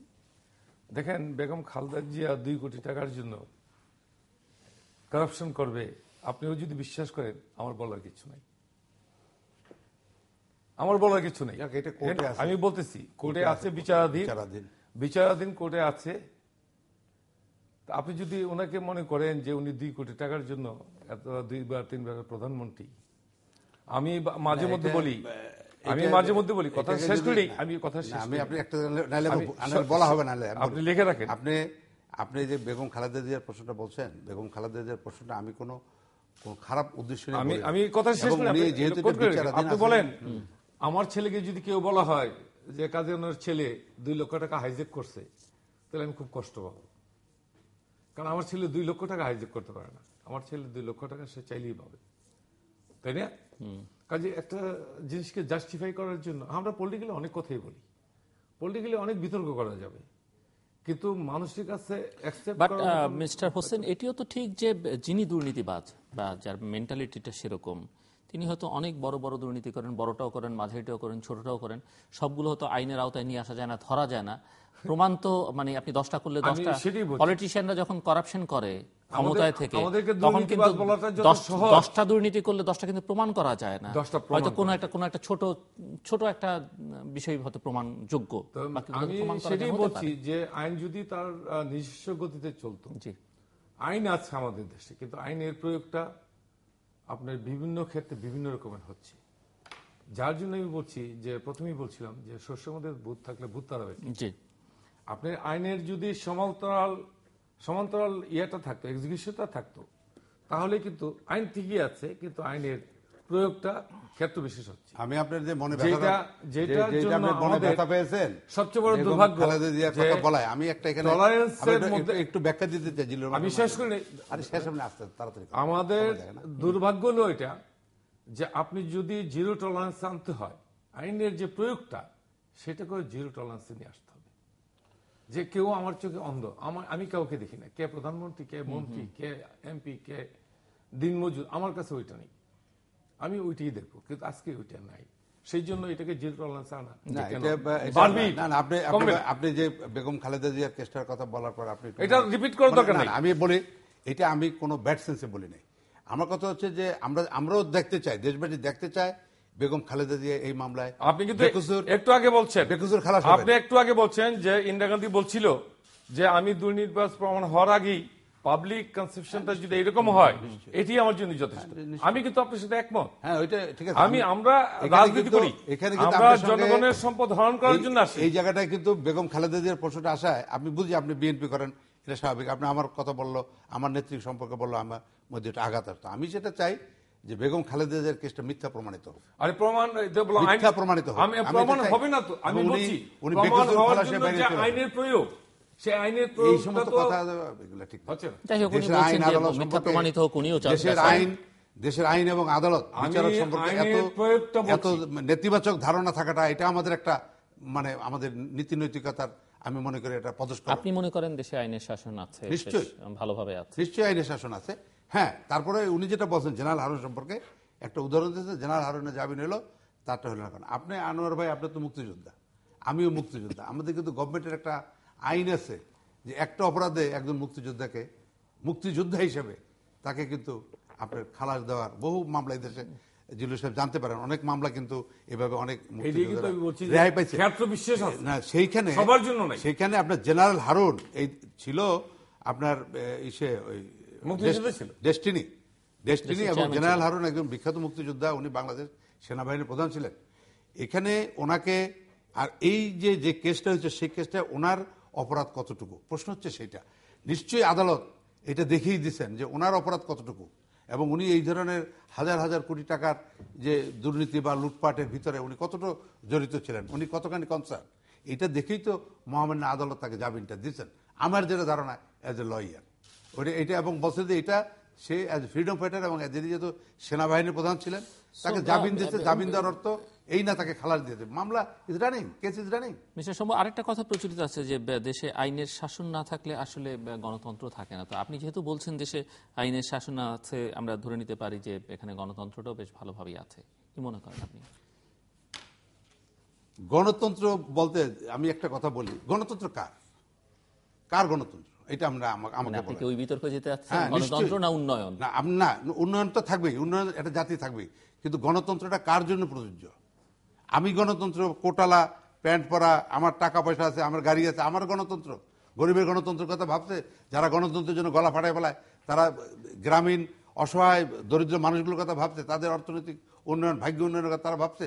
দেখেন, বেগম খালেদা জিয়া 2 কোটি টাকার জন্য কারাপশন করবে, আপনিও যদি বিশ্বাস করেন, আমার বলার কিছু নাই, আমার বলার কিছু নেই। আমি বলতেছি কোর্টে আছে, বিচারাধীন কোর্টে আছে। আপনি যদি ওনাকে মনে করেন যে উনি 2 কোটি টাকার জন্য এত 2বার 3বারের প্রধানমন্ত্রী, আমি মাঝে মধ্যে বলি কথা শেষ করি, আমি কথা শেষ আমি আপনি একটা বলা হবে না, আপনি লিখে রাখেন। আপনি যে বেগম খালেদা জিয়ার প্রশ্নটা বলছেন, বেগম খালেদা জিয়ার প্রশ্নটা আমি কোনো খারাপ উদ্দেশ্য নিয়ে আমি কথা শেষ করি। আপনি বলেন, আমার ছেলেকে যদি কেউ বলা হয় যে কাজী ওনার ছেলে 2 লক্ষ টাকা হাইজেক করছে, তাহলে আমি খুব কষ্ট পাবো। কারণ আমার ছেলে 2 লক্ষ টাকা হাইজেক করতে পারে না, আমার ছেলে 2 লক্ষ টাকা সে চাইলেই পাবে, তাই না? কাজে একটা জিনিসকে জাস্টিফাই করার জন্য আমরা পলিটিক্যালি অনেক কথাই বলি, পলিটিক্যালি অনেক বিতর্ক করা যাবে, কিন্তু মানুষের কাছে বাট মিস্টার হোসেন, এটিও তো ঠিক যে যিনি দুর্নীতিবাজ বা যার মেন্টালিটিটা সেরকম, তিনি হয়তো অনেক বড় বড় দুর্নীতি করেন, বড়টাও করেন, মাঝারিটাও করেন, ছোটটাও করেন, সবগুলো হয়তো আইনের আওতায় নিয়ে আসা যায় না, ধরা যায় না। প্রমাণ তো মানে আপনি 10টা করলে 10টা, পলিটিশিয়ানরা যখন করাপশন করে ক্ষমতায় থেকে, তখন কিন্তু 10টা দুর্নীতি করলে 10টা কিন্তু প্রমাণ করা যায় না, হয়তো কোনো একটা ছোট একটা বিষয় হয়তো প্রমাণযোগ্য। আমি সেটাই বলছি যে আইন যদি তার নিজস্ব গতিতে চলতো, আইন আছে আমাদের দেশে, কিন্তু আইনের প্রয়োগটা আপনার বিভিন্ন ক্ষেত্রে বিভিন্ন রকমের হচ্ছে, যার জন্য আমি বলছি যে প্রথমেই বলছিলাম যে শস্যের মধ্যে ভূত থাকলে ভূত তাড়াবে। আপনার আইনের যদি সমান্তরাল ইয়েটা থাকতো, এক্সিকিউশনটা থাকতো, তাহলে কিন্তু আইন ঠিকই আছে, কিন্তু আইনের প্রয়োগটা ক্ষেত্র বিশেষ হচ্ছে। আমি আপনার যে মনে ব্যথা পেয়েছেন সবচেয়ে বড় দুর্ভাগ্য বলায় আমি একটা এখানে একটু ব্যাখ্যা দিতে চাই। আমি শেষ করি, তাড়াতাড়ি। আমাদের দুর্ভাগ্য হলো এটা যে আপনি যদি জিরো টলারেন্স আনতে হয়, আইনের যে প্রয়োগটা সেটা করে জিরো টলারেন্সে নিয়ে আসতে হবে। যে কেউ আমার চোখে অন্ধ, আমি কাউকে দেখি না, কে প্রধানমন্ত্রী, কে মন্ত্রী, কে এমপি, কে দিনমজুর, আমার কাছে ওইটা নেই, আমি ওইটাই দেখবো, কিন্তু আজকে ওইটা নাই। সেই জন্য এটাকে জিরো টলারেন্স আনা। আপনি যে বেগম খালেদা জিয়ার কেসটার কথা বলার পর আপনি এটা রিপিট করার দরকার নেই। আমি বলি, এটা আমি কোনো ব্যাড সেন্সে বলি নাই। আমার কথা হচ্ছে যে আমরাও দেখতে চাই, দেশবাসী দেখতে চায় বেগম খালেদা জিয়া এই মামলায়। আপনি কিন্তু একটু আগে বলছেন, আপনি একটু আগে বলছেন যে ইন্দিরা গান্ধী বলছিল যে আমি দুর্নীতিবাজ প্রমাণ হওয়ার আগেই পাবলিক কনসেপশনটা যদি এরকম হয়, এটি আমার জন্য যথেষ্ট। আমি কিন্তু আপনার সাথে একমত। হ্যাঁ, ওইটা ঠিক আছে। আমরা রাজনীতি করি, আমরা জনগণের সম্পদ হরণ করার জন্য আসি। এই জায়গাটায় কিন্তু বেগম খালেদা জিয়ার প্রশ্নটা আসায় আমি বুঝি আপনি বিএনপি করেন, এটা স্বাভাবিক। আপনি আমার কথা বললো, আমার নেত্রী সম্পর্কে বললো, আমার মধ্যে একটা আঘাত আসতো। আমি সেটা চাই যে বেগম খালেদা জিয়ার কেসটা মিথ্যা প্রমাণিত হোক। আরে মিথ্যা প্রমাণিত হোক, প্রমাণ হবে না তো। আমি বলছি প্রমাণ হওয়ার জন্য যে আইনের প্রয়োগ, সেই আইনের প্রয়োগ, এই সমস্ত কথা এগুলো ঠিক হচ্ছে না। দেশের আইন এবং আদালত বিচারক সম্পর্কে এত নেতিবাচক ধারণা থাকাটা, এটা আমাদের একটা মানে আমাদের নীতি নৈতিকতার, আমি মনে করি এটা পদস্খলন। আপনি মনে করেন দেশে আইনের শাসন আছে? নিশ্চয়ই, ভালোভাবে আছে, নিশ্চয়ই আইনের শাসন আছে। হ্যাঁ, তারপরে উনি যেটা বলছেন জেনারেল হারুন সম্পর্কে, একটা উদাহরণ দিয়েছে, জেনারেল হারুনের জামিন হলো, তারটা হলো না কেন? আপনি আনোয়ার ভাই, আপনি তো মুক্তিযোদ্ধা, আমিও মুক্তিযোদ্ধা। আমাদের কিন্তু গভর্নমেন্টের একটা আইন আছে যে একটা অপরাধে একজন মুক্তিযোদ্ধাকে মুক্তিযোদ্ধা হিসেবে তাকে কিন্তু আপনার খালাস দেওয়ার বহু মামলা এই দেশে জিল্লুর সাহেব জানতে পারেন, অনেক মামলা কিন্তু এভাবে অনেক রেহাই পাইছে না। সেইখানে আপনার জেনারেল হারুন এই ছিল আপনার ডেস্টিনি এবং জেনারেল হারুন একজন বিখ্যাত মুক্তিযোদ্ধা, উনি বাংলাদেশ সেনাবাহিনীর প্রধান ছিলেন। এখানে ওনাকে, আর এই যে কেসটা হয়েছে সেই কেসটা ওনার অপরাধ কতটুকু, প্রশ্ন হচ্ছে সেইটা। নিশ্চয়ই আদালত এটা দেখেই দিচ্ছেন যে ওনার অপরাধ কতটুকু, এবং উনি এই ধরনের হাজার হাজার কোটি টাকার যে দুর্নীতি বা লুটপাটের ভিতরে উনি কতটা জড়িত ছিলেন, উনি কতখানি কনসার্ন, এটা দেখেই তো মহামান্য আদালত তাকে জামিনটা দিচ্ছেন। আমার যেটা ধারণা অ্যাজ এ লয়ার ওটা এটা, এবং বলছে যে এটা সে অ্যাজ ফ্রিডম ফাইটার এবং যেহেতু সেনাবাহিনীর প্রধান ছিলেন তাকে জামিন দিয়েছে। জামিন দেওয়ার অর্থ এই না তাকে খালাস দিয়েছে, মামলা is running, case is running. Mister Shambhu, আরেকটা কথা প্রচলিত আছে যে দেশে আইনের শাসন না থাকলে আসলে গণতন্ত্র থাকে না। তো আপনি যেহেতু বলছেন দেশে আইনের শাসন আছে, আমরা ধরে নিতে পারি যে এখানে গণতন্ত্রটাও বেশ ভালোভাবেই আছে, কি মনে করেন আপনি? গণতন্ত্র বলতে আমি একটা কথা বলি, গণতন্ত্র কার গণতন্ত্র এটা আমরা আমাকে ওই বিতর্ক যেতে যাচ্ছেন, গণতন্ত্র না উন্নয়ন? না, উন্নয়ন তো থাকবেই, উন্নয়ন একটা জাতি থাকবেই, কিন্তু গণতন্ত্রটা কার জন্য প্রযোজ্য? আমি গণতন্ত্র কোটালা প্যান্ট পরা, আমার টাকা পয়সা আছে, আমার গাড়ি আছে, আমার গণতন্ত্র? গরিবের গণতন্ত্রের কথা ভাবছে যারা গণতন্ত্রের জন্য গলা ফাটায় ফেলায়, তারা গ্রামীণ অসহায় দরিদ্র মানুষগুলোর কথা ভাবছে, তাদের অর্থনৈতিক উন্নয়ন, ভাগ্য উন্নয়নের কথা তারা ভাবছে।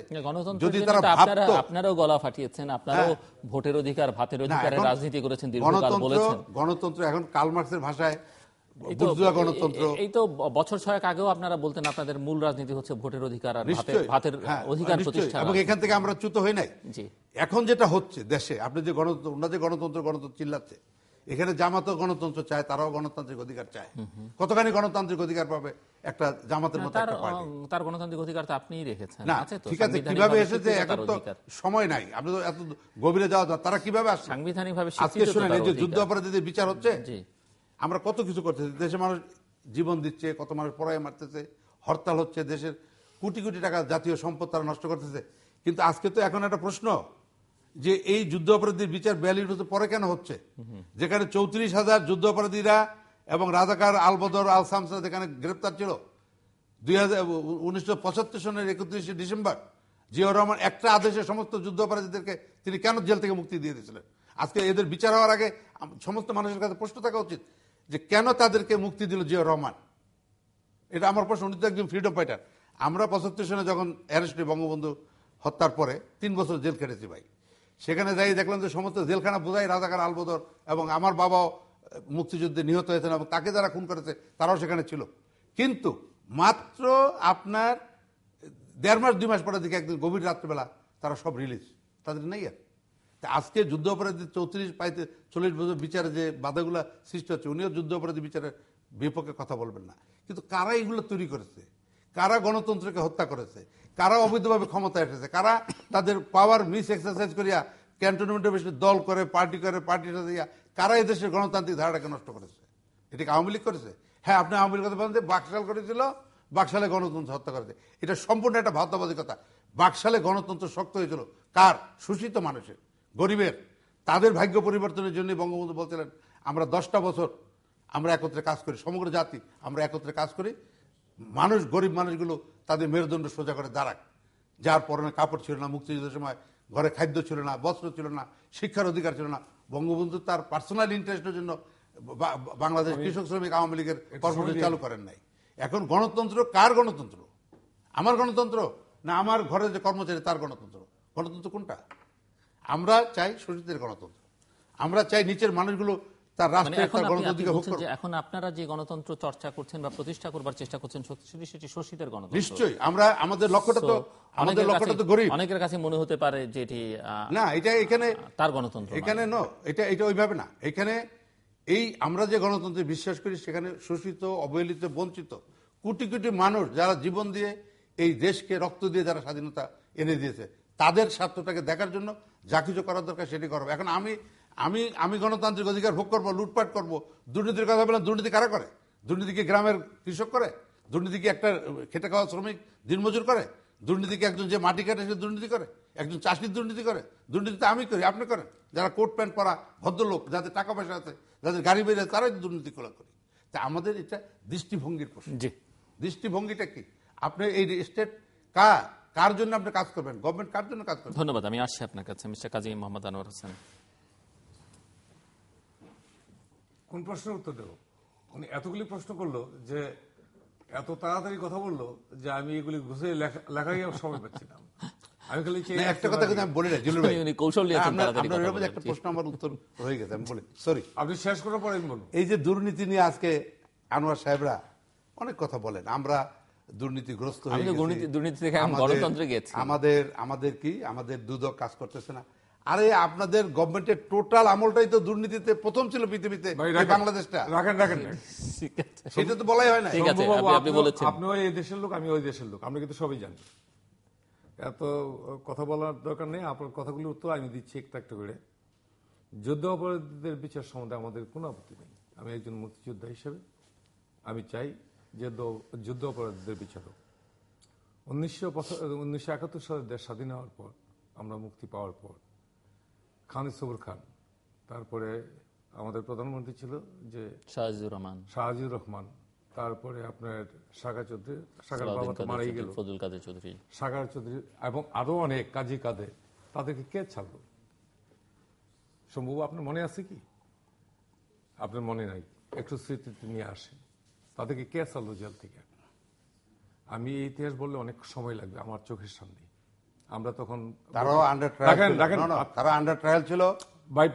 যদি তারা ভাবতো, আপনারাও গলা ফাটিয়েছেন, আপনারাও ভোটের অধিকার, ভাতের অধিকারের রাজনীতি করেছেন, দীর্ঘকাল বলেছেন। গণতন্ত্র এখন কার্ল মার্কসের ভাষায় বুর্জোয়া গণতন্ত্র। এই তো বছর 6 আগেও আপনারা বলতেন আপনাদের মূল রাজনীতি হচ্ছে ভোটের অধিকার আর ভাতের অধিকার প্রতিষ্ঠা, এবং এখান থেকে আমরা চ্যুত হই নাই। এখন যেটা হচ্ছে দেশে, আপনি যে গণতন্ত্র চিল্লাচ্ছে, এখানে জামাতও গণতন্ত্র চায়, তারাও গণতান্ত্রিক অধিকার চায়। কতখানি গণতান্ত্রিক অধিকার পাবে একটা জামাতের মতো একটা পার্টি? তার গণতান্ত্রিক অধিকার তো আপনিই রেখেছেন। না, ঠিক আছে, কিভাবে এসেছে এখন তো সময় নাই, আপনি তো এত গভীরে যাওয়া, তারা কিভাবে আসছে সাংবিধানিকভাবে? আজকে শুনেন, এই যে যুদ্ধ অপরাধীদের বিচার হচ্ছে, আমরা কত কিছু করতেছি, দেশের মানুষ জীবন দিচ্ছে, কত মানুষ পড়ায় মারতেছে, হরতাল হচ্ছে, দেশের কোটি কোটি টাকা জাতীয় সম্পদ তারা নষ্ট করতেছে। কিন্তু আজকে তো এখন একটা প্রশ্ন যে এই যুদ্ধ অপরাধীর বিচার 42 বছর পরে কেন হচ্ছে, যেখানে 34,000 যুদ্ধ অপরাধীরা এবং রাজাকার আল বদর আল শামসা যেখানে গ্রেপ্তার ছিল 1975 সনের 31শে ডিসেম্বর জিয়াউর রহমান একটা আদেশে সমস্ত যুদ্ধ অপরাধীদেরকে তিনি কেন জেল থেকে মুক্তি দিয়ে দিয়েছিলেন? আজকে এদের বিচার হওয়ার আগে সমস্ত মানুষের কাছে প্রশ্ন থাকা উচিত যে কেন তাদেরকে মুক্তি দিল জিয়াউর রহমান। এটা আমার প্রশ্ন। উনি তো একজন ফ্রিডম ফাইটার। আমরা 75 সনে যখন অ্যারেস্ট হই বঙ্গবন্ধু হত্যার পরে 3 বছর জেল কেটেছি ভাই। সেখানে যাই দেখলাম যে সমস্ত জেলখানা বোঝাই রাজাকার আলবদর, এবং আমার বাবাও মুক্তিযুদ্ধে নিহত হয়েছেন এবং তাকে যারা খুন করেছে তারাও সেখানে ছিল। কিন্তু মাত্র আপনার 1.5 মাস 2 মাস পরের দিকে একদিন গভীর রাত্রিবেলা তারা সব রিলিজ, তাদের নেই আর। আজকে যুদ্ধ অপরাধী 40 বছর বিচারে যে বাধাগুলা সৃষ্টি হচ্ছে, উনিও যুদ্ধ অপরাধী বিচারের বিপক্ষে কথা বলবেন না। কিন্তু কারা এগুলো তৈরি করেছে, কারা গণতন্ত্রকে হত্যা করেছে, কারা অবৈধভাবে ক্ষমতায় এসেছে, কারা তাদের পাওয়ার মিস এক্সারসাইজ করিয়া ক্যান্টনমেন্টে বসে দল করে পার্টির সাথে কারা এই দেশের গণতান্ত্রিক ধারাটাকে নষ্ট করেছে? এটাকে আওয়ামী লীগ করেছে? হ্যাঁ, আপনি আওয়ামী লীগ কথা বলেন যে বাকশাল করেছিল, বাকশালে গণতন্ত্র হত্যা করেছে, এটা সম্পূর্ণ একটা ভাবতাবাদী কথা। বাকশালে গণতন্ত্র শক্ত হয়েছিল কার? শোষিত মানুষের, গরিবের, তাদের ভাগ্য পরিবর্তনের জন্য বঙ্গবন্ধু বলছিলেন আমরা 10টা বছর আমরা একত্রে কাজ করি, সমগ্র জাতি আমরা একত্রে কাজ করি, মানুষ, গরিব মানুষগুলো তাদের মেরুদণ্ড সোজা করে দাঁড়াক। যার পরনে কাপড় ছিল না, মুক্তিযুদ্ধের সময় ঘরে খাদ্য ছিল না, বস্ত্র ছিল না, শিক্ষার অধিকার ছিল না, বঙ্গবন্ধু তার পার্সোনাল ইন্টারেস্টের জন্য বাংলাদেশ কৃষক শ্রমিক আওয়ামী লীগের কর্মসূচি চালু করেন নাই। এখন গণতন্ত্র কার গণতন্ত্র? আমার গণতন্ত্র না আমার ঘরে যে কর্মচারী তার গণতন্ত্র? গণতন্ত্র কোনটা? আমরা চাই শোষিতের গণতন্ত্র, আমরা চাই নিচের মানুষগুলো তার রাষ্ট্রের গণতন্ত্র ভোগ করবে। এখন আপনারা যে গণতন্ত্র চর্চা করছেন বা প্রতিষ্ঠা করবার চেষ্টা করছেন সেটি শোষিতের গণতন্ত্র। নিশ্চয়ই আমরা আমাদের লক্ষ্যটা তো গরিব। অনেকের কাছে মনে হতে পারে যে এটি না, এটা এখানে তার গণতন্ত্র, এখানে এটা ওইভাবে না। এখানে এই আমরা যে গণতন্ত্রে বিশ্বাস করি সেখানে শোষিত, অবহেলিত, বঞ্চিত কোটি কোটি মানুষ যারা জীবন দিয়ে এই দেশকে রক্ত দিয়ে যারা স্বাধীনতা এনে দিয়েছে, তাদের স্বার্থটাকে দেখার জন্য যা কিছু করার দরকার সেটি করবো। এখন আমি গণতান্ত্রিক অধিকার ভোগ করবো, লুটপাট করবো, দুর্নীতির কথা বললাম, দুর্নীতি কারা করে? দুর্নীতি কি গ্রামের কৃষক করে? দুর্নীতি কি একটা খেটে খাওয়া শ্রমিক দিনমজুর করে? দুর্নীতি কি একজন যে মাটি কাটে সে দুর্নীতি করে? একজন চাষির দুর্নীতি করে? দুর্নীতি তো আমি করি, আপনি করেন। যারা কোট প্যান্ট পরা ভদ্রলোক, যাদের টাকা পয়সা আছে, যাদের গাড়ি বেড়ে, তারাই দুর্নীতি করি। তা আমাদের এটা দৃষ্টিভঙ্গির প্রশ্ন। দৃষ্টিভঙ্গিটা কি? আপনি এই স্টেট কার জন্য আপনি কাজ করবেন? গভর্নমেন্ট কার জন্য কাজ করবেন? ধন্যবাদ। আমি আসছি আপনার কাছে মিস্টার কাজী মোহাম্মদ আনোয়ার হোসেন। কোন প্রশ্নের উত্তর দেব? উনি এতগুলি প্রশ্ন করলো যে এত তাড়াতাড়ি কথা বললো যে আমি এগুলি গুছিয়ে লেখাই সময় পাচ্ছি না। আমি খালি একটা কথা কিন্তু আমি বলি না, জিলুর ভাই, কৌশল একটা প্রশ্ন আমার উত্তর হয়ে গেছে, আমি বলি সরি, আপনি শেষ করার পরে আমি বলবো। এই যে দুর্নীতি নিয়ে আজকে আনোয়ার সাহেবরা অনেক কথা বলেন, আমরা দুর্নীতিগ্রস্ত হয়ে গেছি, আমাদের দুদক কাজ করতেছে না। আরে আপনাদের গভর্নমেন্টের টোটাল আমলটাই তো দুর্নীতিতে প্রথম ছিল পৃথিবীতে, বাংলাদেশটা। রাখেন সেটা তো বলাই হয় না। আপনি ওই দেশের লোক, আমি ওই দেশের লোক, আমরা কিন্তু সবই জানি। এত কথা বলার দরকার নেই। আপনার কথাগুলোর উত্তর আমি দিচ্ছি একটা একটা করে। যুদ্ধ অপরাধীদের বিচার সম্বন্ধে আমাদের কোনো আপত্তি নেই। আমি একজন মুক্তিযোদ্ধা হিসেবে আমি চাই যে যুদ্ধ অপরাধীদের বিচার হোক। 1971 সালে দেশ স্বাধীন হওয়ার পর, আমরা মুক্তি পাওয়ার পর, খান সবুর খান, তারপরে আমাদের প্রধানমন্ত্রী ছিল যে শাহজিউর রহমান, তারপরে আপনার সাগর চৌধুরী, সাগর বাবা তো মারাই গেল, ফজল কাদের চৌধুরী, সাগর চৌধুরী এবং আরো অনেক, কাজী কাদের, তাদেরকে কে ছাড়লো? সম্ভব আপনার মনে আছে কি? আপনার মনে নাই, একটু স্মৃতিতে নিয়ে আসেন। তাদেরকে কে ছাড়লো জেল থেকে? আমি এই ইতিহাস বললে অনেক সময় লাগবে আমার চোখের সামনে। আমরা তখন আন্ডার ট্রায়াল ছিল। ভাই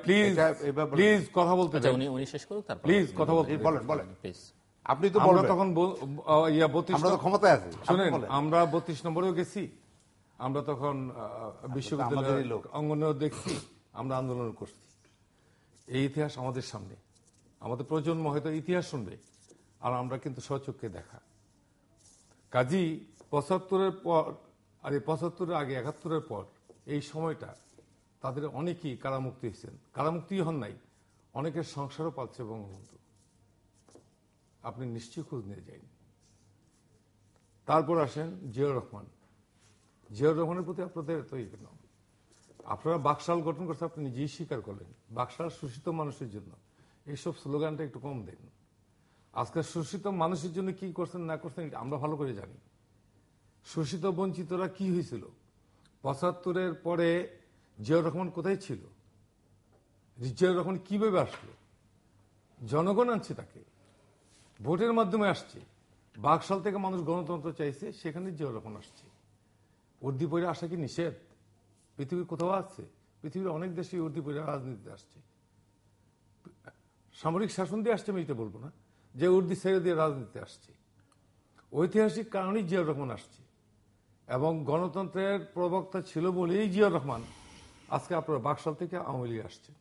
প্লিজ কথা বলতে দেন, উনি শেষ করুন, তারপর প্লিজ কথা বলতে বলেন প্লিজ। আপনি তো বলবেন। তখন আমরা তো ক্ষমতায় আছি, শুনেন, আমরা 32 নম্বরেও গেছি, আমরা তখন বিশ্ববিদ্যালয়ের অঙ্গনেও দেখছি, আমরা আন্দোলন করছি। এই ইতিহাস আমাদের সামনে, আমাদের প্রজন্ম হয়তো ইতিহাস শুনবে, আর আমরা কিন্তু স্বচক্ষে দেখা। কাজী 75-এর পর, আর এই 75-এর আগে 71-এর পর এই সময়টা তাদের অনেকেই কারামুক্তি হয়েছেন, কারামুক্তি হন নাই, অনেকের সংসারও পাচ্ছে বঙ্গবন্ধু। আপনি নিশ্চয়ই খোঁজ নিয়ে যান। তারপর আসেন জিয়াউর রহমান। জিয়াউর রহমানের প্রতি আপনাদের এতই কেন? আপনারা বাকশাল গঠন করতে আপনি নিজেই স্বীকার করলেন, বাকশাল শোষিত মানুষের জন্য। এইসব স্লোগানটা একটু কম দেন। আজকে শোষিত মানুষের জন্য কি করছেন না করছেন আমরা ভালো করে জানি। শোষিত বঞ্চিতরা কি হয়েছিল? 75-এর পরে জিয়াউর রহমান কোথায় ছিল? জিয়াউর রহমান কিভাবে আসলো? জনগণ আনছে তাকে, ভোটের মাধ্যমে আসছে। বাকশাল থেকে মানুষ গণতন্ত্র চাইছে, সেখানে জিয়াউর রহমান আসছে। উর্দি পরে আসা কি নিষেধ? পৃথিবীর কোথাও আছে? পৃথিবীর অনেক দেশে উর্দি পরে রাজনীতিতে আসছে, সামরিক শাসন দিয়ে আসছে, আমি এটা বলবো না, যে উর্দি ছেড়ে দিয়ে রাজনীতিতে আসছে। ঐতিহাসিক কারণেই জিয়াউর রহমান আসছে, এবং গণতন্ত্রের প্রবক্তা ছিল বলেই জিয়াউর রহমান আজকে আপনারা বাকশাল থেকে আওয়ামী লীগ আসছে।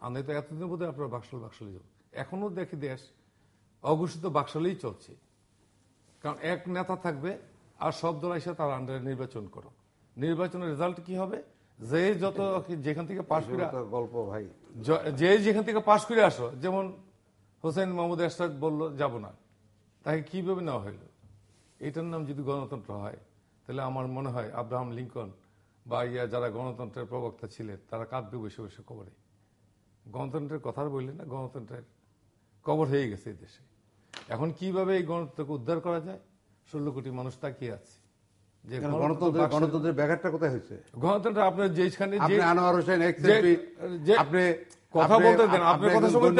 আমরা তো এতদিন বোধহয় আপনারা বাকশালে যাব, এখনো দেখি দেশ অঘোষিত বাকশালেই চলছে। কারণ এক নেতা থাকবে আর সব দল এসে তার আন্ডারে নির্বাচন করো। নির্বাচনের রেজাল্ট কি হবে? যে যত যেখান থেকে পাশ করে গল্প ভাই, যে যেখান থেকে পাশ করে আসো, যেমন হোসেন মাহমুদ এরশাদ বলল যাব না, তাকে কিভাবে নেওয়া হইল? এটার নাম যদি গণতন্ত্র হয়, তাহলে আমার মনে হয় আব্রাহাম লিঙ্কন বা যারা গণতন্ত্রের প্রবক্তা ছিলেন তারা কাঁদবে বসে বসে কবরে। গণতন্ত্রের কথা বললেন না, গণতন্ত্রের কবর হয়ে গেছে এই দেশে। এখন কিভাবে এই গণতন্ত্রকে উদ্ধার করা যায়? 16 কোটি মানুষ তাকিয়ে আছে যে গণতন্ত্রের ব্যাঘাতটা কোথায় হয়েছে? গণতন্ত্র আপনার যেখানে আনোয়ার হোসেন আপনি কথা বলতে দেন, আপনার কথা সময়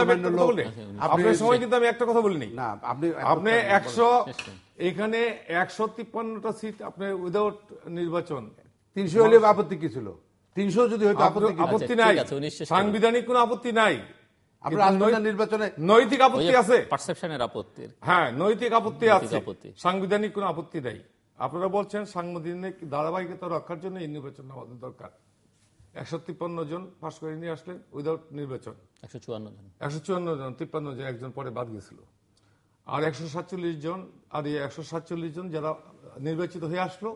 আপনার সময় কিন্তু আমি একটা কথা বলিনি। আপনি 100 এখানে 153টা সিট আপনি উইদাউট নির্বাচন, 300 হলে আপত্তি কি ছিল? 300 যদি হয়তো আপত্তি নাই, সাংবিধানিক কোনো আপত্তি নাই। নির্বাচনে নৈতিক আপত্তি আছে, পারসেপশনের আপত্তি, হ্যাঁ নৈতিক আপত্তি আছে, সাংবিধানিক কোনো আপত্তি নাই। আপনারা বলছেন সাংবিধানিক ধারাবাহিকতা রক্ষার জন্য এই নির্বাচন আমাদের দরকার। 153 জন পাশ করে নিয়ে আসলেন উইদাউট নির্বাচন, 154 জন, 53 জন, একজন পরে বাদ গেছিল, আর 147 জন, আর এই 147 জন যারা নির্বাচিত হয়ে আসলো,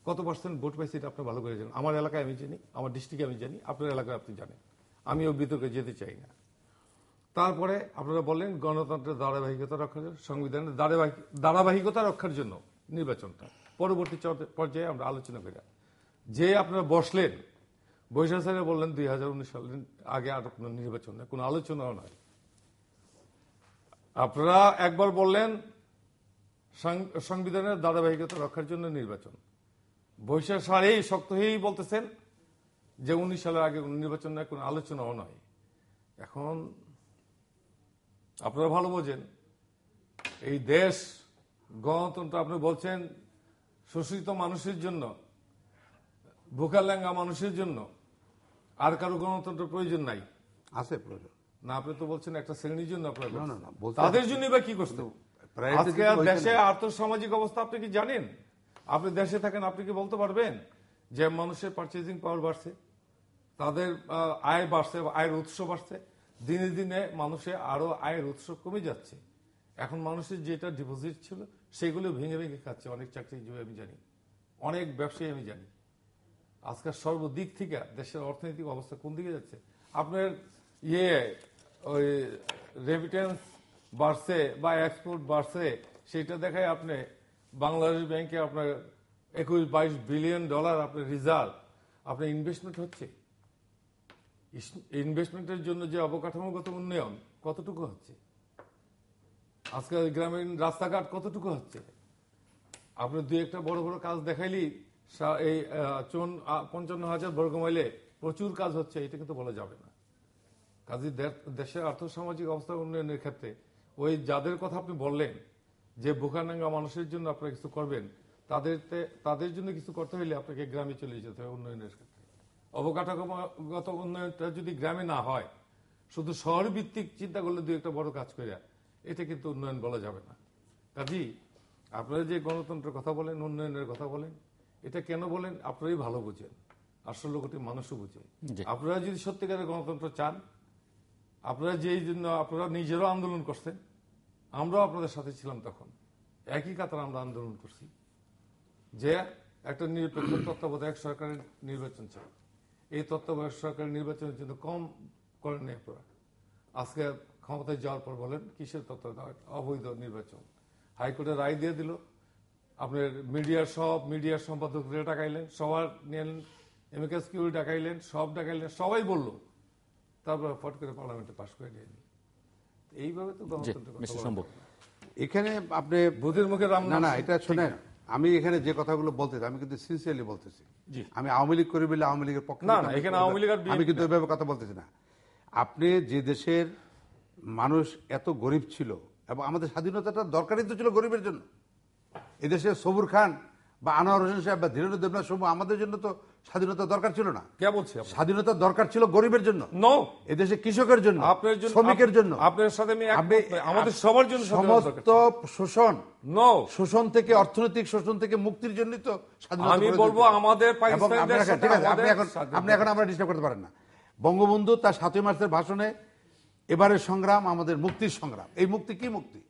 কত পার্সেন্ট ভোট পাইছে এটা আপনি ভালো করে জানেন। আমার এলাকায় আমি জানি, আমার ডিস্ট্রিক্টে আমি জানি, আপনার এলাকায় আপনি জানেন। আমি ওই বিতর্কে যেতে চাই না। তারপরে আপনারা বললেন গণতন্ত্রের ধারাবাহিকতা রক্ষার জন্য, সংবিধানের ধারাবাহিকতা রক্ষার জন্য নির্বাচনটা পরবর্তী পর্যায়ে আমরা আলোচনা করি। যে আপনারা বসলেন, বৈশা স্যারে বললেন 2019 সালের আগে আর কোনো নির্বাচন না, কোনো আলোচনাও নয়। আপনারা একবার বললেন সংবিধানের ধারাবাহিকতা রক্ষার জন্য নির্বাচন, বৈশা স্যারেই শক্ত হয়েই বলতেছেন যে 19 সালের আগে কোনো নির্বাচন নয়, কোনো আলোচনাও নয়। এখন আপনারা ভালো বোঝেন এই দেশ গণতন্ত্র, আপনি বলছেন শোষিত মানুষের জন্য, ভুখালেঙ্গা মানুষের জন্য আর কারো গণতন্ত্র প্রয়োজন নাই। আছে প্রয়োজন না, আপনি তো বলছেন একটা শ্রেণীর জন্য আপনারা, না, তাদের জন্য বা কি করতে আজকে দেশে আর্থসামাজিক অবস্থা আপনি কি জানেন? আপনি দেশে থাকেন, আপনি কি বলতে পারবেন যে মানুষের পারচেজিং পাওয়ার বাড়ছে, তাদের আয় বাড়ছে, আয়ের উৎস বাড়ছে? দিনে দিনে মানুষের আরো আয়ের উৎস কমে যাচ্ছে। এখন মানুষের যেটা ডিপোজিট ছিল সেগুলো ভেঙে ভেঙে খাচ্ছে অনেক চাকরিজীবী, আমি জানি, অনেক ব্যবসায়ী আমি জানি। আজকাল সর্বদিক থেকে দেশের অর্থনৈতিক অবস্থা কোন দিকে যাচ্ছে? আপনার ওই রেমিটেন্স বাড়ছে বা এক্সপোর্ট বাড়ছে, সেটা দেখায় আপনি বাংলাদেশ ব্যাংকে আপনার 21-22 বিলিয়ন ডলার আপনার রিজার্ভ, আপনার ইনভেস্টমেন্ট হচ্ছে। ইনভেস্টমেন্টের জন্য যে অবকাঠামোগত উন্নয়ন কতটুকু হচ্ছে? আজকাল গ্রামীণ রাস্তাঘাট কতটুকু হচ্ছে? আপনার দুই একটা বড় বড় কাজ দেখাইলি এই 55,000 বর্গমাইলে প্রচুর কাজ হচ্ছে, এটা কিন্তু বলা যাবে না। কাজে দেশের আর্থসামাজিক অবস্থা উন্নয়নের ক্ষেত্রে ওই যাদের কথা আপনি বললেন যে বোকানাঙ্গা মানুষের জন্য আপনারা কিছু করবেন, তাদের জন্য কিছু করতে হলে আপনাকে গ্রামে চলে যেতে হবে উন্নয়নের ক্ষেত্রে। অবকাঠামোগত উন্নয়নটা যদি গ্রামে না হয়, শুধু শহর ভিত্তিক চিন্তা করলে দুই একটা বড় কাজ করে, এটা কিন্তু উন্নয়ন বলা যাবে না। কাজেই আপনারা যে গণতন্ত্রের কথা বলেন, উন্নয়নের কথা বলেন, এটা কেন বলেন আপনারাই ভালো বুঝেন, আর 16 কোটি মানুষও বুঝে। আপনারা যদি সত্যিকারের গণতন্ত্র চান, আপনারা যেই জন্য আপনারা নিজেরও আন্দোলন করছেন, আমরাও আপনাদের সাথে ছিলাম, তখন একই কাতারে আমরা আন্দোলন করছি যে একটা নিরপেক্ষ তত্ত্বাবধায়ক সরকারের নির্বাচন চাই। এই তত্ত্বাবধায়ক সরকারের নির্বাচনের জন্য কম করেন আপনারা। আজকে ক্ষমতায় যাওয়ার পর বলেন কিসের তত্ত্বাবধায়ক? অবৈধ নির্বাচন। হাইকোর্টের রায় দিয়ে দিল, আপনার মিডিয়ার সম্পাদকদের ডাকাইলেন, সবার নিলেন, এমএকএস কিউ ডাকাইলেন, সব ডাকাইলেন, সবাই বলল, তারপর ফট করে পার্লামেন্টে পাশ করে দিয়ে নিল। এইভাবে তো গণতন্ত্র সম্ভব। এখানে আপনি বুধের মুখে রাম না, এটা শোনেন, আমি এখানে যে কথাগুলো বলতেছি আমি কিন্তু সিনসিয়ারলি বলতেছি। আমি আওয়ামী লীগ করি বলে আওয়ামী লীগের পক্ষে না, এখানে আওয়ামী লীগ আমি কিন্তু ওইভাবে কথা বলতেছি না। আপনি যে দেশের মানুষ এত গরিব ছিল, এবং আমাদের স্বাধীনতাটা দরকারই তো ছিল গরিবের জন্য। এদেশে সবুর খান বা আনোয়ার হোসেন সাহেব বা ধীরেন্দ্র দেবনাথ সমূহ আমাদের জন্য তো স্বাধীনতা দরকার ছিল না। কে বলছে? স্বাধীনতা দরকার ছিল গরিবের জন্য, এদেশে কৃষকের জন্য, আপনার জন্য, শ্রমিকের জন্য। আপনার সাথে আমাদের সবার জন্য সমস্ত শোষণ থেকে, অর্থনৈতিক শোষণ থেকে মুক্তির জন্য তো স্বাধীনতা। আমি বলবো আমাদের আপনি এখন আমরা ডিস্টার্ব করতে পারেন না। বঙ্গবন্ধু তার 7ই মার্চের ভাষণে এবারের সংগ্রাম আমাদের মুক্তির সংগ্রাম। এই মুক্তি কি মুক্তি?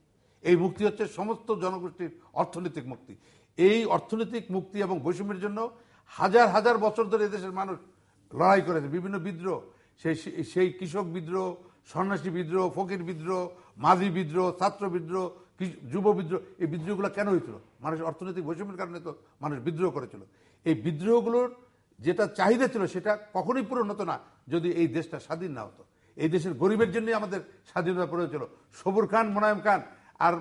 এই মুক্তি হচ্ছে সমস্ত জনগোষ্ঠীর অর্থনৈতিক মুক্তি। এই অর্থনৈতিক মুক্তি এবং বৈষম্যের জন্য হাজার হাজার বছর ধরে এদেশের মানুষ লড়াই করেছে। বিভিন্ন বিদ্রোহ, সেই কৃষক বিদ্রোহ, সন্ন্যাসী বিদ্রোহ, ফকির বিদ্রোহ, মাঝি বিদ্রোহ, ছাত্র বিদ্রোহ, যুব বিদ্রোহ। এই বিদ্রোহগুলো কেন হয়েছিল? মানুষের অর্থনৈতিক বৈষম্যের কারণে তো মানুষ বিদ্রোহ করেছিল। এই বিদ্রোহগুলোর যেটা চাহিদা ছিল সেটা কখনোই পূরণ হতো না যদি এই দেশটা স্বাধীন না হতো। এই দেশের গরিবের জন্যই আমাদের স্বাধীনতা প্রয়োজন ছিল। সবুর খান, মোনায়েম খান আর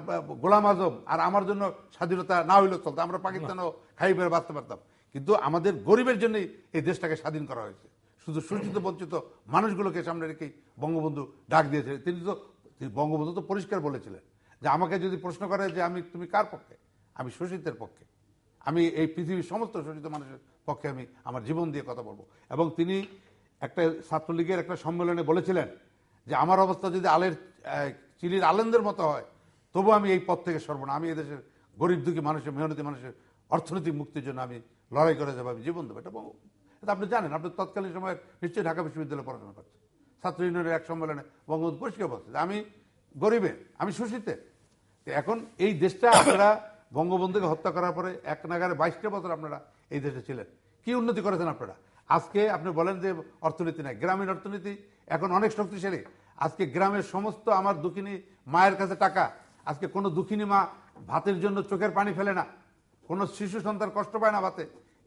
গোলাম আজম আর আমার জন্য স্বাধীনতা না হইলেও চলতো, আমরা পাকিস্তানও খাই বেড়ে বাঁচতে পারতাম। কিন্তু আমাদের গরিবের জন্যই এই দেশটাকে স্বাধীন করা হয়েছে। শুধু শোষিত বঞ্চিত মানুষগুলোকে সামনে রেখেই বঙ্গবন্ধু ডাক দিয়েছে। বঙ্গবন্ধু তো পরিষ্কার বলেছিলেন যে আমাকে যদি প্রশ্ন করে যে তুমি কার পক্ষে, আমি শোষিতের পক্ষে, আমি এই পৃথিবীর সমস্ত শোষিত মানুষের পক্ষে আমি আমার জীবন দিয়ে কথা বলবো। এবং তিনি একটা ছাত্রলীগের একটা সম্মেলনে বলেছিলেন যে আমার অবস্থা যদি চিলির আলেনদের মতো হয় তবু আমি এই পথ থেকে সরব না। আমি এদেশের গরিব দুঃখী মানুষের, মেহনতি মানুষের অর্থনৈতিক মুক্তির জন্য আমি লড়াই করে যাবো, আমি জীবন দেবো। এটা আপনি জানেন, আপনি তৎকালীন সময় নিশ্চয়ই ঢাকা বিশ্ববিদ্যালয়ে পড়াশোনা করছেন। ছাত্র ইউনিয়নের এক সম্মেলনে বঙ্গবন্ধু পরিষ্কার বলছে যে আমি গরিবের, আমি শোষিতের। এখন এই দেশটা আপনারা বঙ্গবন্ধুকে হত্যা করার পরে এক নাগারে 22টা বছর আপনারা এই দেশে ছিলেন, কি উন্নতি করেছেন আপনারা? আজকে আপনি বলেন যে অর্থনীতি নাই, গ্রামীণ অর্থনীতি এখন অনেক শক্তিশালী। আজকে গ্রামের সমস্ত আমার দুঃখিনী মায়ের কাছে টাকা, আজকে কোনো দুঃখিনী মা ভাতের জন্য চোখের পানি ফেলে না, কোনো শিশু সন্তান কষ্ট পায় না ভাতে।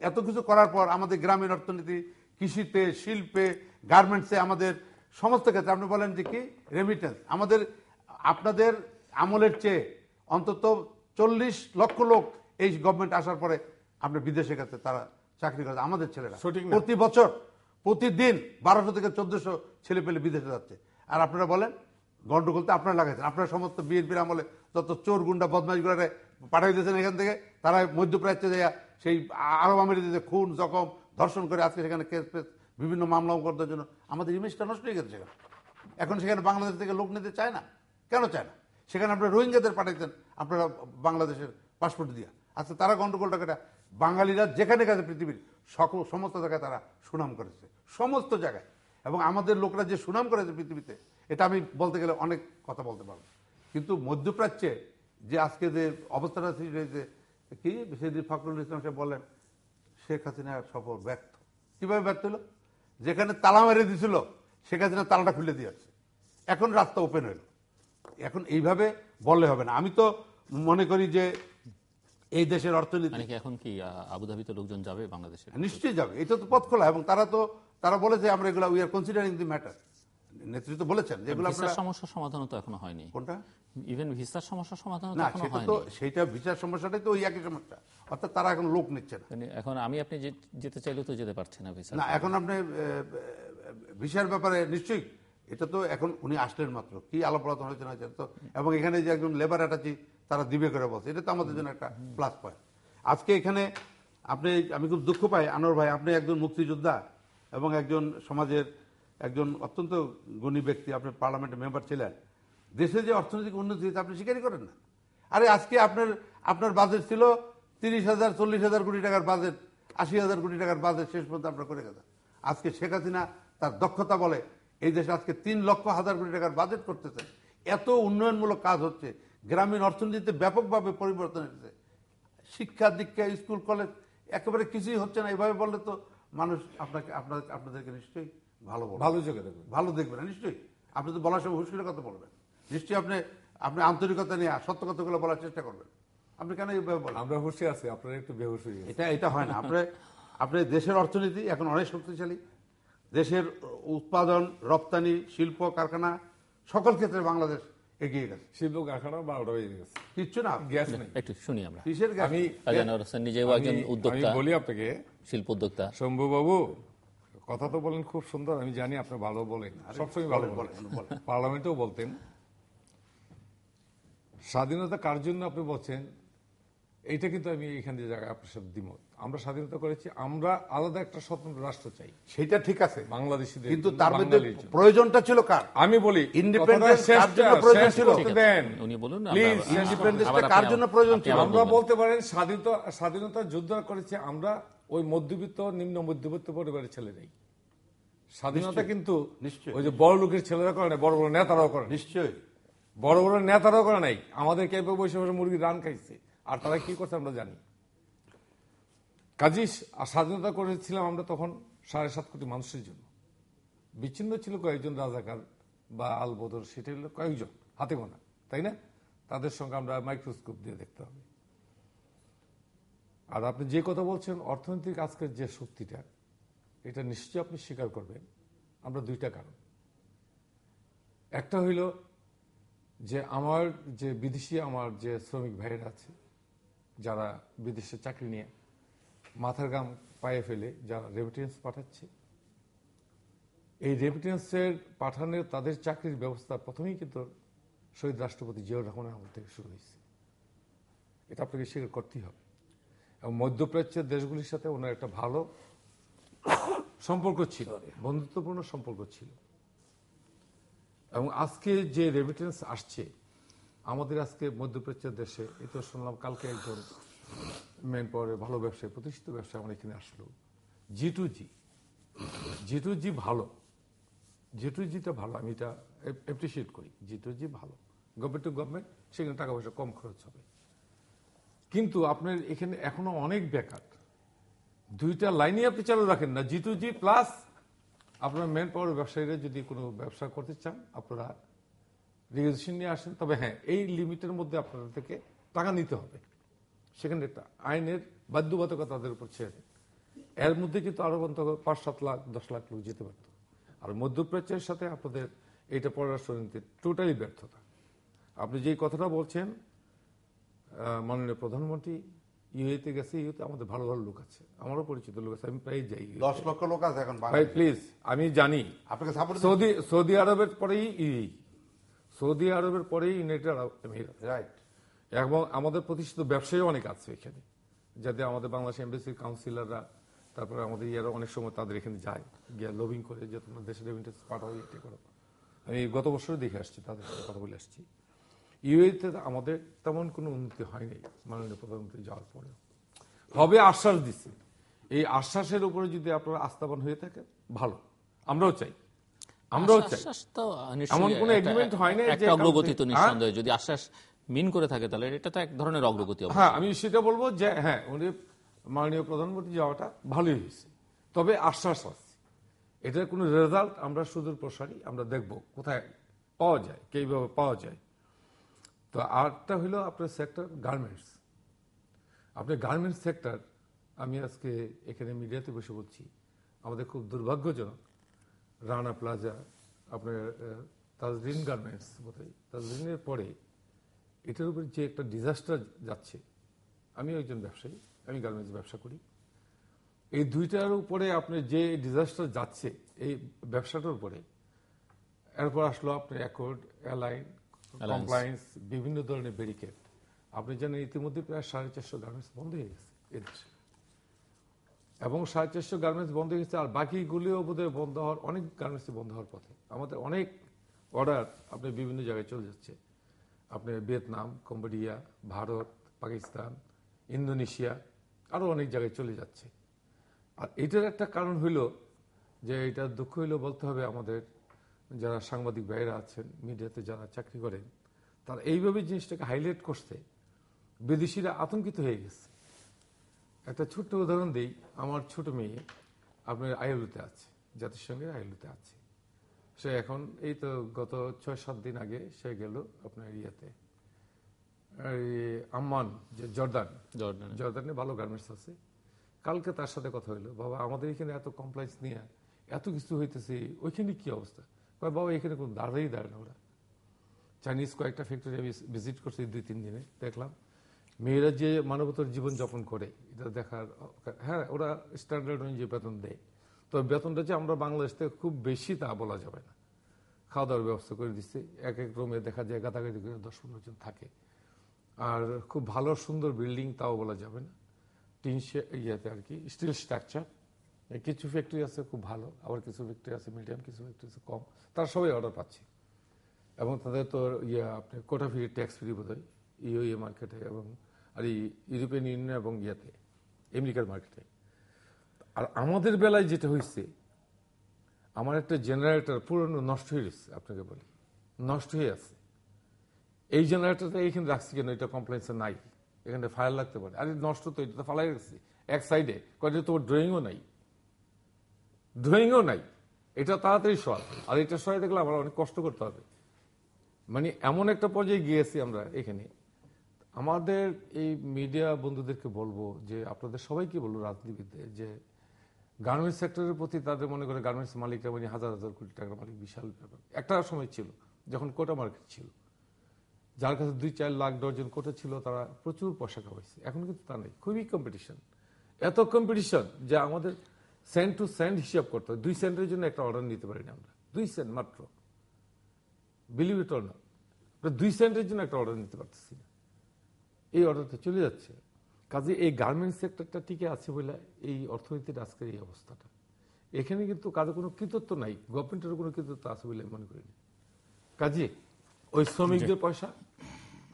এত কিছু করার পর আমাদের গ্রামীণ অর্থনীতি, কৃষিতে, শিল্পে, গার্মেন্টসে, আমাদের সমস্ত ক্ষেত্রে আপনি বলেন যে কি রেমিটেন্স, আমাদের আপনাদের আমলের চেয়ে অন্তত 40 লক্ষ লোক এই গভর্নমেন্ট আসার পরে আপনার বিদেশে গেছে, তারা চাকরি করে। আমাদের ছেলেরা প্রতি বছর প্রতিদিন 1200 থেকে 1400 ছেলে পেলে বিদেশে যাচ্ছে। আর আপনারা বলেন গন্ডগোল তো আপনারা লাগাইছেন, আপনারা সমস্ত বিএনপির আমলে যত চোর গুন্ডা বদমাশ করে পাঠাই দিয়েছেন এখান থেকে, তারা মধ্যপ্রাচ্যে যাইয়া সেই আরব আমিরাতে খুন জখম ধর্ষণ করে আজকে সেখানে কেস ফেস বিভিন্ন মামলা করার জন্য আমাদের ইমেজটা নষ্ট হয়ে গেছে সেখানে। এখন সেখানে বাংলাদেশ থেকে লোক নিতে চায় না, কেন চায় না? সেখানে আপনারা রোহিঙ্গাদের পাঠাইতেন আপনারা বাংলাদেশের পাসপোর্ট দিয়া, আচ্ছা তারা গন্ডগোলটা কেটে বাঙালিরা যেখানে গেছে পৃথিবীর সমস্ত জায়গায় তারা সুনাম করেছে, সমস্ত জায়গায়। এবং আমাদের লোকরা যে সুনাম করেছে পৃথিবীতে, এটা আমি বলতে গেলে অনেক কথা বলতে পারবো। কিন্তু মধ্যপ্রাচ্যে যে আজকে যে অবস্থাটা সৃষ্টি হয়েছে, কি সেদিন ফখরুল ইসলাম সাহেব বলেন শেখ হাসিনার সফর ব্যর্থ। কিভাবে ব্যর্থ হলো? যেখানে তালা মেরে দিছিল শেখ হাসিনা তালাটা খুলে দিয়ে আসছে, এখন রাস্তা ওপেন হইল। এখন এইভাবে বললে হবে না। আমি তো মনে করি যে এই দেশের অর্থনীতি এখন কি আবুধাবিতে লোকজন যাবে বাংলাদেশে? নিশ্চয়ই যাবে, এটা তো পথ খোলা। এবং তারা বলেছে আমরা এগুলো we are considering the matter, নেতৃত্ব বলেছেন যেগুলো ভিসার সমস্যার সমাধানও তো এখনো হয়নি। কোনটা? ইভেন ভিসার সমস্যার সমাধান না, সেটা তো সেইটা ভিসার সমস্যাটাই তো ওই একই সমস্যা, অর্থাৎ তারা এখন লোক নিচ্ছে না। এখন আপনি যেতে চাইলেও তো যেতে পারছেন না ভিসা। না, এখন আপনি ভিসার ব্যাপারে নিশ্চয়ই এটা তো এখন উনি আসলেন মাত্র, কি আলাপ আলোচনা হয়েছে না তো, এবং এখানে যে একজন লেবার অ্যাটাচি তারা দিবে করে বলছে, এটা তো আমাদের জন্য একটা প্লাস পয়েন্ট। আজকে এখানে আমি খুব দুঃখ পাই আনোয়ার ভাই, আপনি একজন মুক্তিযোদ্ধা এবং একজন সমাজের একজন অত্যন্ত গুণী ব্যক্তি, আপনি পার্লামেন্টের মেম্বার ছিলেন, দেশে যে অর্থনৈতিক উন্নতি হয়েছে আপনি স্বীকারই করেন না। আরে আজকে আপনার বাজেট ছিল 30,000 40,000 কোটি টাকার বাজেট, 80,000 কোটি টাকার বাজেট শেষ পর্যন্ত আপনার করে গেছেন। আজকে শেখ হাসিনা তার দক্ষতা বলে এই দেশে আজকে 3,00,000 কোটি টাকার বাজেট করতেছেন। এত উন্নয়নমূলক কাজ হচ্ছে, গ্রামীণ অর্থনীতিতে ব্যাপকভাবে পরিবর্তন এসেছে, শিক্ষা দীক্ষা স্কুল কলেজ একেবারে কিছুই হচ্ছে না। এইভাবে বললে তো মানুষ আপনাদেরকে নিশ্চয়ই ভালো দেখবে না। নিশ্চয়ই আপনি তো বলার সময় হুঁশিয়ার কথা বলবেন, নিশ্চয়ই আপনি আন্তরিকতা নিয়ে সত্য কথাগুলো বলার চেষ্টা করবেন। আপনি কেন এইভাবে বলেন? আমরা হুঁশিয়ার আছি, আপনারা একটু বেহুশ হয়ে গেছেন। এটা হয় না। আপনার দেশের অর্থনীতি এখন অনেক শক্তিশালী, দেশের উৎপাদন রপ্তানি শিল্প কারখানা সকল ক্ষেত্রে বাংলাদেশ এগিয়ে গেছে। শিল্প কারখানা 12টা বেজে গেছে, কিচ্ছু না, গ্যাস নেই। একটু শুনি আমরা। কিসের গ্যাস? নিজেও একজন উদ্যোক্তা, আমি বলি আপনাকে, শিল্প উদ্যোক্তা। শম্ভু বাবু কথা তো বলেন খুব সুন্দর, আমি জানি আপনি ভালো বলেন, সবসময় ভালো বলেন, পার্লামেন্টেও বলতেন। স্বাধীনতা কার জন্য আপনি বলছেন, এইটা কিন্তু আমি এখান দিয়ে জায়গায় আপনার সাথে দ্বিমত। আমরা স্বাধীনতা করেছি, আমরা আলাদা একটা স্বতন্ত্র রাষ্ট্র চাই, সেটা ঠিক আছে, বাংলাদেশিদের। কিন্তু তার মধ্যে প্রয়োজনটা ছিল কার? আমি বলি ইন্ডিপেন্ডেন্স কার জন্য প্রয়োজন ছিল? উনি বলুন প্লিজ, ইন্ডিপেন্ডেন্সটা কার জন্য প্রয়োজন ছিল? আমরা বলতে পারেন স্বাধীনতা যুদ্ধ করেছি আমরা ওই মধ্যবিত্ত নিম্ন মধ্যবিত্ত পরিবারের ছেলেরাই। স্বাধীনতা কিন্তু ওই যে বড় লোকের ছেলেরা করে না, বড় বড় নেতারাও করে। নিশ্চয়ই বড় বড় নেতারাও করে নাই, আমাদের কে বসে বসে মুরগির রান খাইছে, আর তারা কি করছে আমরা জানি। কাজী স্বাধীনতা করেছিলাম আমরা তখন 7.5 কোটি মানুষের জন্য। বিচ্ছিন্ন ছিল কয়েকজন রাজাকার বা আলবদর, সেটা হলো কয়েকজন হাতে গোনা, তাই না? তাদের সঙ্গে আমরা মাইক্রোস্কোপ দিয়ে দেখতে হবে। আর আপনি যে কথা বলছেন অর্থনৈতিক আজকের যে শক্তিটা, এটা নিশ্চয়ই আপনি স্বীকার করবেন। আমরা দুইটা কারণ, একটা হইল যে আমার যে বিদেশি আমার যে শ্রমিক ভাইয়েরা আছে, যারা বিদেশে চাকরি নিয়ে মাথার ঘাম পায়ে ফেলে যারা রেমিটেন্স পাঠাচ্ছে, এই রেমিটেন্সের পাঠানোর তাদের চাকরির ব্যবস্থা প্রথমেই কিন্তু শহীদ রাষ্ট্রপতি জিয়াউর রহমানের আমল থেকে শুরু হয়েছে। এটা আপনাকে স্বীকার করতেই হবে। এবং মধ্যপ্রাচ্যের দেশগুলির সাথে ওনার একটা ভালো সম্পর্ক ছিল, বন্ধুত্বপূর্ণ সম্পর্ক ছিল। এবং আজকে যে রেমিটেন্স আসছে আমাদের আজকে মধ্যপ্রাচ্যের দেশে, এই তো শুনলাম কালকে একজন মেন পাওয়ারের ভালো ব্যবসায়ী, প্রতিষ্ঠিত ব্যবসায়ী আমার এখানে আসলো। G2G ভালো, G2Gটা ভালো, আমি এটা অ্যাপ্রিসিয়েট করি। G2G ভালো, গভর্নমেন্ট টু গভর্নমেন্ট, সেখানে টাকা পয়সা কম খরচ হবে। কিন্তু আপনার এখানে এখনো অনেক বেকার। দুইটা লাইনই আপনি চালু রাখেন না, G2G প্লাস আপনারা ম্যান পাওয়ার ব্যবসায়ীরা যদি কোনো ব্যবসা করতে চান আপনারা রেজিস্ট্রেশন নিয়ে আসেন, তবে হ্যাঁ এই লিমিটের মধ্যে আপনাদের থেকে টাকা নিতে হবে, সেখানে একটা আইনের বাধ্যবাধকতা তাদের উপর ছেড়ে দেন। এর মধ্যে কিন্তু আরো অন্তত 5-7 লাখ 10 লাখ লোক যেতে পারত। আর মধ্যপ্রাচ্যের সাথে আপনাদের এইটা পররাষ্ট্রনীতি টোটালি ব্যর্থতা। আপনি যেই কথাটা বলছেন মাননীয় প্রধানমন্ত্রী ইউএতে গেছে, ইউতে আমাদের ভালো ভালো লোক আছে, আমারও পরিচিত লোক আছে, আমি প্রায় যাই। 10 লক্ষ লোক আছে এখন ভাই প্লিজ, আমি জানি আপনাকে সাপোর্ট সৌদি আরবের পরেই ইউএই, সৌদি আরবের পরেই ইউনাইটেড আরব আমিরাত, রাইট। এবং আমাদের প্রতিষ্ঠিত ব্যবসায়ী অনেক আছে এখানে, যাতে আমাদের বাংলাদেশ এমবেসির কাউন্সিলররা, তারপরে আমাদের ইয়ারা অনেক সময় তাদের এখানে যায়, গিয়ে লবিং করে যে তোমরা দেশের রেমিটেন্স পাঠাও, এটা করো। আমি গত বছর দেখে আসছি, তাদের সাথে কথা বলে আসছি। ইউএতে আমাদের তেমন কোনো উন্নতি হয়নি মাননীয় প্রধানমন্ত্রী যাওয়ার পরে, হবে আশ্বাস দিচ্ছে। এই আশ্বাসের উপরে যদি আপনারা আস্থাবান হয়ে থাকেন ভালো, আমরাও চাই, আমরাও চাই। এমন কোনো এগ্রিমেন্ট হয় না যে অগ্রগতি তো নিঃসন্দেহে, যদি আশ্বাস মিন করে থাকে তাহলে এটা তো এক ধরনের অগ্রগতি। হ্যাঁ, আমি সেটা বলবো যে হ্যাঁ উনি মাননীয় প্রধানমন্ত্রী যাওয়াটা ভালোই হয়েছে, তবে আশ্বাস আছে। এটার কোনো রেজাল্ট আমরা সুদূর প্রসারী আমরা দেখব কোথায় পাওয়া যায়, কিভাবে পাওয়া যায়। তো আরেকটা হলো আপনার সেক্টর গার্মেন্টস। আপনি গার্মেন্টস সেক্টর, আমি আজকে এখানে মিডিয়াতে বসে বলছি, আমাদের খুব দুর্ভাগ্যজনক রানা প্লাজা, আপনার তাজরিন গার্মেন্টস, বোধহয় তাজরিনের পরে এটার উপরে যে একটা ডিজাস্টার যাচ্ছে। আমি একজন ব্যবসায়ী, আমি গার্মেন্টস ব্যবসা করি। এই দুইটার উপরে আপনার যে ডিজাস্টার যাচ্ছে এই ব্যবসাটার উপরে, এরপর আসলো আপনার অ্যাকর্ড, অ্যালাইন, কমপ্লায়েন্স, বিভিন্ন ধরনের ব্যারিকেড। আপনি জানেন ইতিমধ্যে প্রায় 450 গার্মেন্টস বন্ধ হয়ে গেছে এদেশে, এবং 450 গার্মেন্টস বন্ধ হয়ে গেছে, আর বাকিগুলিও বোধহয় বন্ধ হওয়ার, অনেক গার্মেন্টস বন্ধ হওয়ার পথে। আমাদের অনেক অর্ডার আপনি বিভিন্ন জায়গায় চলে যাচ্ছে, আপনার Vietnam, Cambodia, Bharat, Pakistan, Indonesia, আরো অনেক জায়গায় চলে যাচ্ছে। আর এটার একটা কারণ হইল যে, এটা দুঃখ হইল বলতে হবে, আমাদের যারা সাংবাদিক ভাইয়েরা আছেন, মিডিয়াতে যারা চাকরি করেন, তারা এইভাবে জিনিসটাকে হাইলাইট করছে, বিদেশিরা আতঙ্কিত হয়ে গেছে। একটা ছোট্ট উদাহরণ দিই, আমার ছোট মেয়ে আপনার আইএলওতে আছে, জাতিসংঘের আইএলওতে আছে। সে এখন এই তো গত 6-7 দিন আগে সে গেল আপনার ইয়েতে, আম্মান, যে জর্দানে ভালো গার্মেন্টস আছে। কালকে তার সাথে কথা হইলো, বাবা আমাদের এখানে এত কমপ্লেক্স নিয়ে এত কিছু হইতেছে, ওইখানে কি অবস্থা? বাবা এখানে কোনো দাঁড়াই দাঁড়ায় না। ওরা চাইনিজ কয়েকটা ফ্যাক্টরি আমি ভিজিট করছি 2-3 দিনে, দেখলাম মেয়েরা যে মানবতার জীবন যাপন করে এটা দেখার। হ্যাঁ, ওরা স্ট্যান্ডার্ড অনুযায়ী বেতন দেয়, তবে বেতনটা যে আমরা বাংলাদেশ থেকে খুব বেশি তা বলা যাবে না। খাওয়া দাওয়ার ব্যবস্থা করে দিচ্ছে, এক এক রুমে দেখা যায় গাদাগাদি করে 10-15 জন থাকে। আর খুব ভালো সুন্দর বিল্ডিং তাও বলা যাবে না, টিন ইয়েতে আর কি, স্টিল স্ট্রাকচার। কিছু ফ্যাক্টরি আছে খুব ভালো, আবার কিছু ফ্যাক্টরি আছে মিডিয়াম, কিছু ফ্যাক্টরি আছে কম। তারা সবাই অর্ডার পাচ্ছে, এবং তাদের তো আপনি কোটা ফ্রি, ট্যাক্স ফ্রি বোধ হয় ইউএ মার্কেটে, এবং আর ইউরোপিয়ান ইউনিয়ন এবং ইয়েতে আমেরিকার মার্কেটে। আর আমাদের বেলায় যেটা হয়েছে, আমার একটা জেনারেটর পুরনো নষ্ট হয়ে গেছে, আপনাকে বলি নষ্ট হয়ে আছে। এই জেনারেটরটা এইখানে রাখছি কেন, এটা কমপ্লেন্সে নাই, এখানে ফায়ার লাগতে পারে। আরে নষ্ট তো, এটা তো ফালাই রাখছি এক সাইডে, কয়েকটা তো ড্রয়িংও নাই, ড্রয়িংও নাই। এটা তাড়াতাড়ি সর, আর এটা সরাই দেখলে আমার অনেক কষ্ট করতে হবে। মানে এমন একটা পর্যায়ে গিয়েছি আমরা এখানে। আমাদের এই মিডিয়া বন্ধুদেরকে বলবো যে, আপনাদের সবাইকে বলবো, রাজনীতিবিদদের, যে গার্মেন্টস সেক্টরের প্রতি তাদের মনে করে গার্মেন্টস মালিকরা মানে হাজার হাজার কোটি টাকার মালিক, বিশাল ব্যাপার। একটা সময় ছিল যখন কোটা মার্কেট ছিল, যার কাছে 2-4 লাখ ডজন কোটা ছিল, তারা প্রচুর পয়সা কামাইছে। এখন কিন্তু তা নেই, খুবই কম্পিটিশন। এত কম্পিটিশন যে আমাদের সেন্ট টু সেন্ট হিসাব করতে হয়। 2 সেন্টের জন্য একটা অর্ডার নিতে পারি না আমরা, 2 সেন্ট মাত্র, বিলিভ ইট অর নট, 2 সেন্টের জন্য একটা অর্ডার নিতে পারতেছি না। এই অর্ডারটা চলে যাচ্ছে। কাজে এই গার্মেন্টস সেক্টরটা টিকে আছে বলে এই অর্থনীতির আজকের এই অবস্থাটা। এখানে কিন্তু কাজে কোনো কৃতিত্ব নাই, গভর্নমেন্টের কোনো কৃতিত্ব আছে বলে মনে করি না। কাজে ওই শ্রমিকদের পয়সা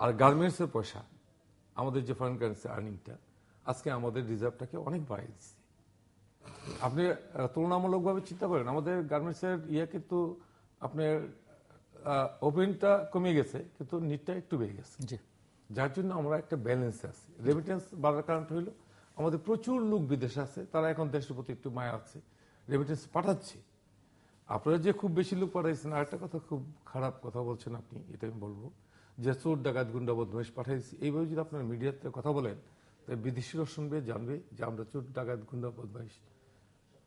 আর গার্মেন্টস এর পয়সা, আমাদের যে ফরেন কারেন্সি আর্নিংটা আজকে আমাদের রিজার্ভটাকে অনেক বাড়িয়ে দিচ্ছে। আপনি তুলনামূলকভাবে চিন্তা করেন, আমাদের গার্মেন্টস এর কিন্তু আপনার ওপেনটা কমে গেছে, কিন্তু নিটটা একটু বেড়ে গেছে, যার জন্য আমরা একটা ব্যালেন্সে আছি। রেমিটেন্স বাড়ার কারণটা হলো আমাদের প্রচুর লোক বিদেশে আছে, তারা এখন দেশের প্রতি একটু মায়া আছে, রেমিটেন্স পাঠাচ্ছে। আপনারা যে খুব বেশি লোক পাঠাইছেন, আর একটা কথা খুব খারাপ কথা বলছেন আপনি, এটা আমি বলবো যে চোর ডাকাত গুন্ডা বদমাইশ পাঠাইছি। এইভাবে যদি আপনারা মিডিয়াতে কথা বলেন, তাই বিদেশিরা শুনবে, জানবে যে আমরা চোর ডাকাত গুন্ডা বদমাইশ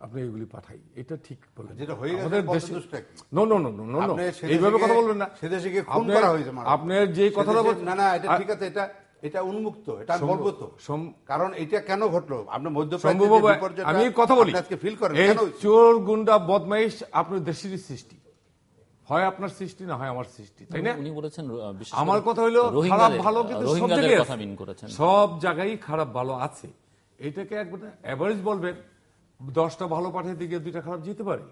আপনি এগুলি পাঠাই। এটা ঠিক বলেন। যেটা হয়ে গেছে আমাদের দেশে পথদুষ্ট কি? No no no no no no, এইভাবে কথা বলবেন না। সে দেশে গিয়ে খুন করা হয়েছে মানুষ। আপনার যে কথাটা বলছেন, না না, এটা ঠিক আছে, এটা উন্মুক্ত, এটা আমি বলবো তো। কারণ এটা কেন ঘটলো? আপনার মধ্যপ্রাচ্যে আমি কথা বলি, আজকে ফিল করেন এই কেন? চোর গুন্ডা বদমাইশ আপনার দেশেরই সৃষ্টি, হয় আপনার সৃষ্টি না হয় আমার সৃষ্টি, তাই না? উনি বলেছেন আমার কথা হলো খারাপ ভালো কিন্তু সব জায়গায় কথা মিন করেছেন, সব জায়গায় খারাপ ভালো আছে। এটাকে একবার এভারেজ বলবেন, 10টা ভালো পাঠাইতে গিয়ে 2টা খারাপ যেতে পারে,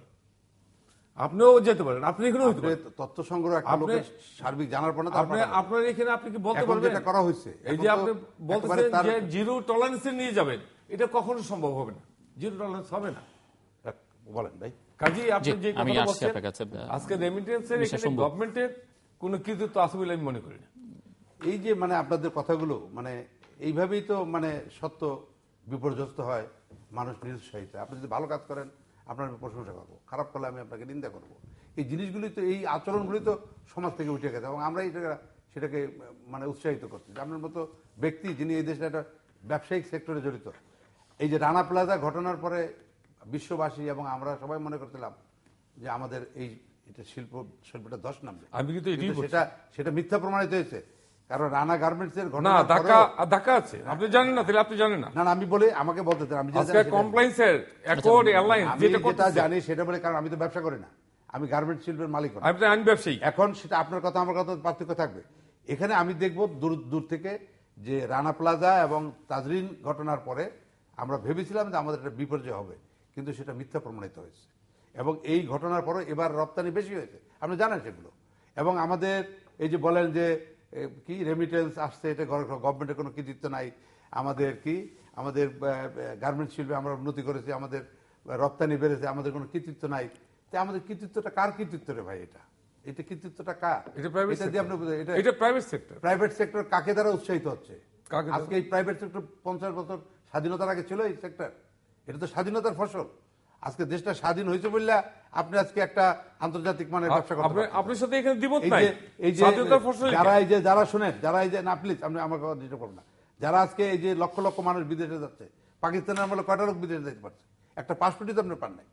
আপনিও যেতে পারেন, আপনি এখানে হইতে পারেন। তথ্য সংগ্রহ একটা লোকের সার্বিক জানার পর না, আপনার এখানে আপনি কি বলতে পারবেন যেটা করা হয়েছে, এই যে আপনি বলতেছেন যে জিরো টলারেন্সে নিয়ে যাবেন, এটা কখনো সম্ভব হবে না, জিরো টলারেন্স হবে না। বলেন ভাই। কাজী আপনি যে কথা বলছেন আজকে রেমিটেন্সের এখানে গভর্নমেন্টের কোনো কৃতিত্ব আছে বলে আমি মনে করি না। এই যে মানে আপনাদের কথাগুলো মানে এইভাবেই তো মানে সত্য বিপর্যস্ত হয়, মানুষ নিরুৎসাহিত। আপনি যদি ভালো কাজ করেন আপনার আমি প্রশংসা করবো, খারাপ করলে আমি আপনাকে নিন্দা করবো। এই জিনিসগুলি তো, এই আচরণগুলি তো সমাজ থেকে উঠে গেছে এবং আমরা সেটাকে মানে উৎসাহিত করছি। আপনার মতো ব্যক্তি যিনি এই দেশের একটা ব্যবসায়িক সেক্টরে জড়িত, এই যে রানা প্লাজা ঘটনার পরে বিশ্ববাসী এবং আমরা সবাই মনে করছিলাম যে আমাদের এটা শিল্পটা ধস নামবে, সেটা মিথ্যা প্রমাণিত হয়েছে। কারণ রানা গার্মেন্টস এর ঘটনা ঢাকা আছে, আপনি জানেন না, তাহলে আপনি জানেন না। না আমি বলি, আমাকে বলতে চান, আমি যেটা জানি সেটা বলে, কারণ আমি তো ব্যবসা করি না, আমি গার্মেন্টস শিল্পের মালিক, আমি ব্যবসায়ী। এখন সেটা আপনার কথা আমার কথা পার্থক্য থাকবে। এখানে আমি দেখব দূর থেকে যে রানা প্লাজা এবং তাজরিন ঘটনার পরে আমরা ভেবেছিলাম যে আমাদের একটা বিপর্যয় হবে, কিন্তু সেটা মিথ্যা প্রমাণিত হয়েছে। এবং এই ঘটনার পরে এবার রপ্তানি বেশি হয়েছে, আপনি জানেন সেগুলো। এবং আমাদের এই যে বলেন যে কি রেমিটেন্স আসছে, এটা গভর্নমেন্টের কোনো কৃতিত্ব নাই, আমাদের গার্মেন্টস শিল্পে আমরা উন্নতি করেছি, আমাদের রপ্তানি বেড়েছে, আমাদের কোনো কৃতিত্ব নাই। তাই আমাদের কৃতিত্বটা কার কৃতিত্ব রে ভাই? এটা কৃতিত্বটা কার? এটা প্রাইভেট সেক্টর কাকে দ্বারা উৎসাহিত হচ্ছে? আজকে এই প্রাইভেট সেক্টর 50 বছর স্বাধীনতার আগে ছিল এই সেক্টর? এটা তো স্বাধীনতার ফসল। আজকে দেশটা স্বাধীন হয়েছে বললে আপনি আজকে একটা আন্তর্জাতিক মানের ব্যবসা করতে পারেন। আপনার সাথে এখানে দ্বিমত নাই। এই যে যারা শুনেন, যারা এই যে না প্লিজ আপনি আমার কথা দিতে পারবেন না, যারা আজকে এই যে লক্ষ লক্ষ মানুষ বিদেশে যাচ্ছে, পাকিস্তানের আমলে কয়টা লোক বিদেশে যেতে পারছে? একটা পাসপোর্টই তো আপনি পান নাই।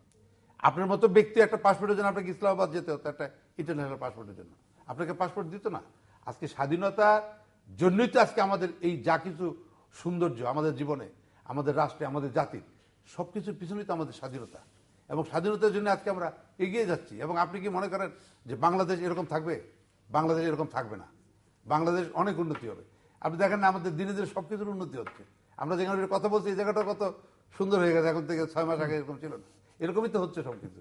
আপনার মতো ব্যক্তি একটা পাসপোর্টের জন্য আপনাকে ইসলামাবাদ যেতে হতো, একটা ইন্টারন্যাশনাল পাসপোর্টের জন্য। আপনাকে পাসপোর্ট দিত না। আজকে স্বাধীনতার জন্যই তো আজকে আমাদের এই যা কিছু সৌন্দর্য আমাদের জীবনে, আমাদের রাষ্ট্রে, আমাদের জাতির সবকিছুর পিছনেই তো আমাদের স্বাধীনতা। এবং স্বাধীনতার জন্য আজকে আমরা এগিয়ে যাচ্ছি। এবং আপনি কি মনে করেন যে বাংলাদেশ এরকম থাকবে? বাংলাদেশ এরকম থাকবে না। বাংলাদেশ অনেক উন্নতি হবে। আপনি দেখেন না, আমাদের দিনে দিনে সবকিছুর উন্নতি হচ্ছে। আমরা যেখানে কথা বলছি এই জায়গাটা কত সুন্দর হয়ে গেছে, এখন থেকে 6 মাস আগে এরকম ছিল না। এরকমই তো হচ্ছে সবকিছু।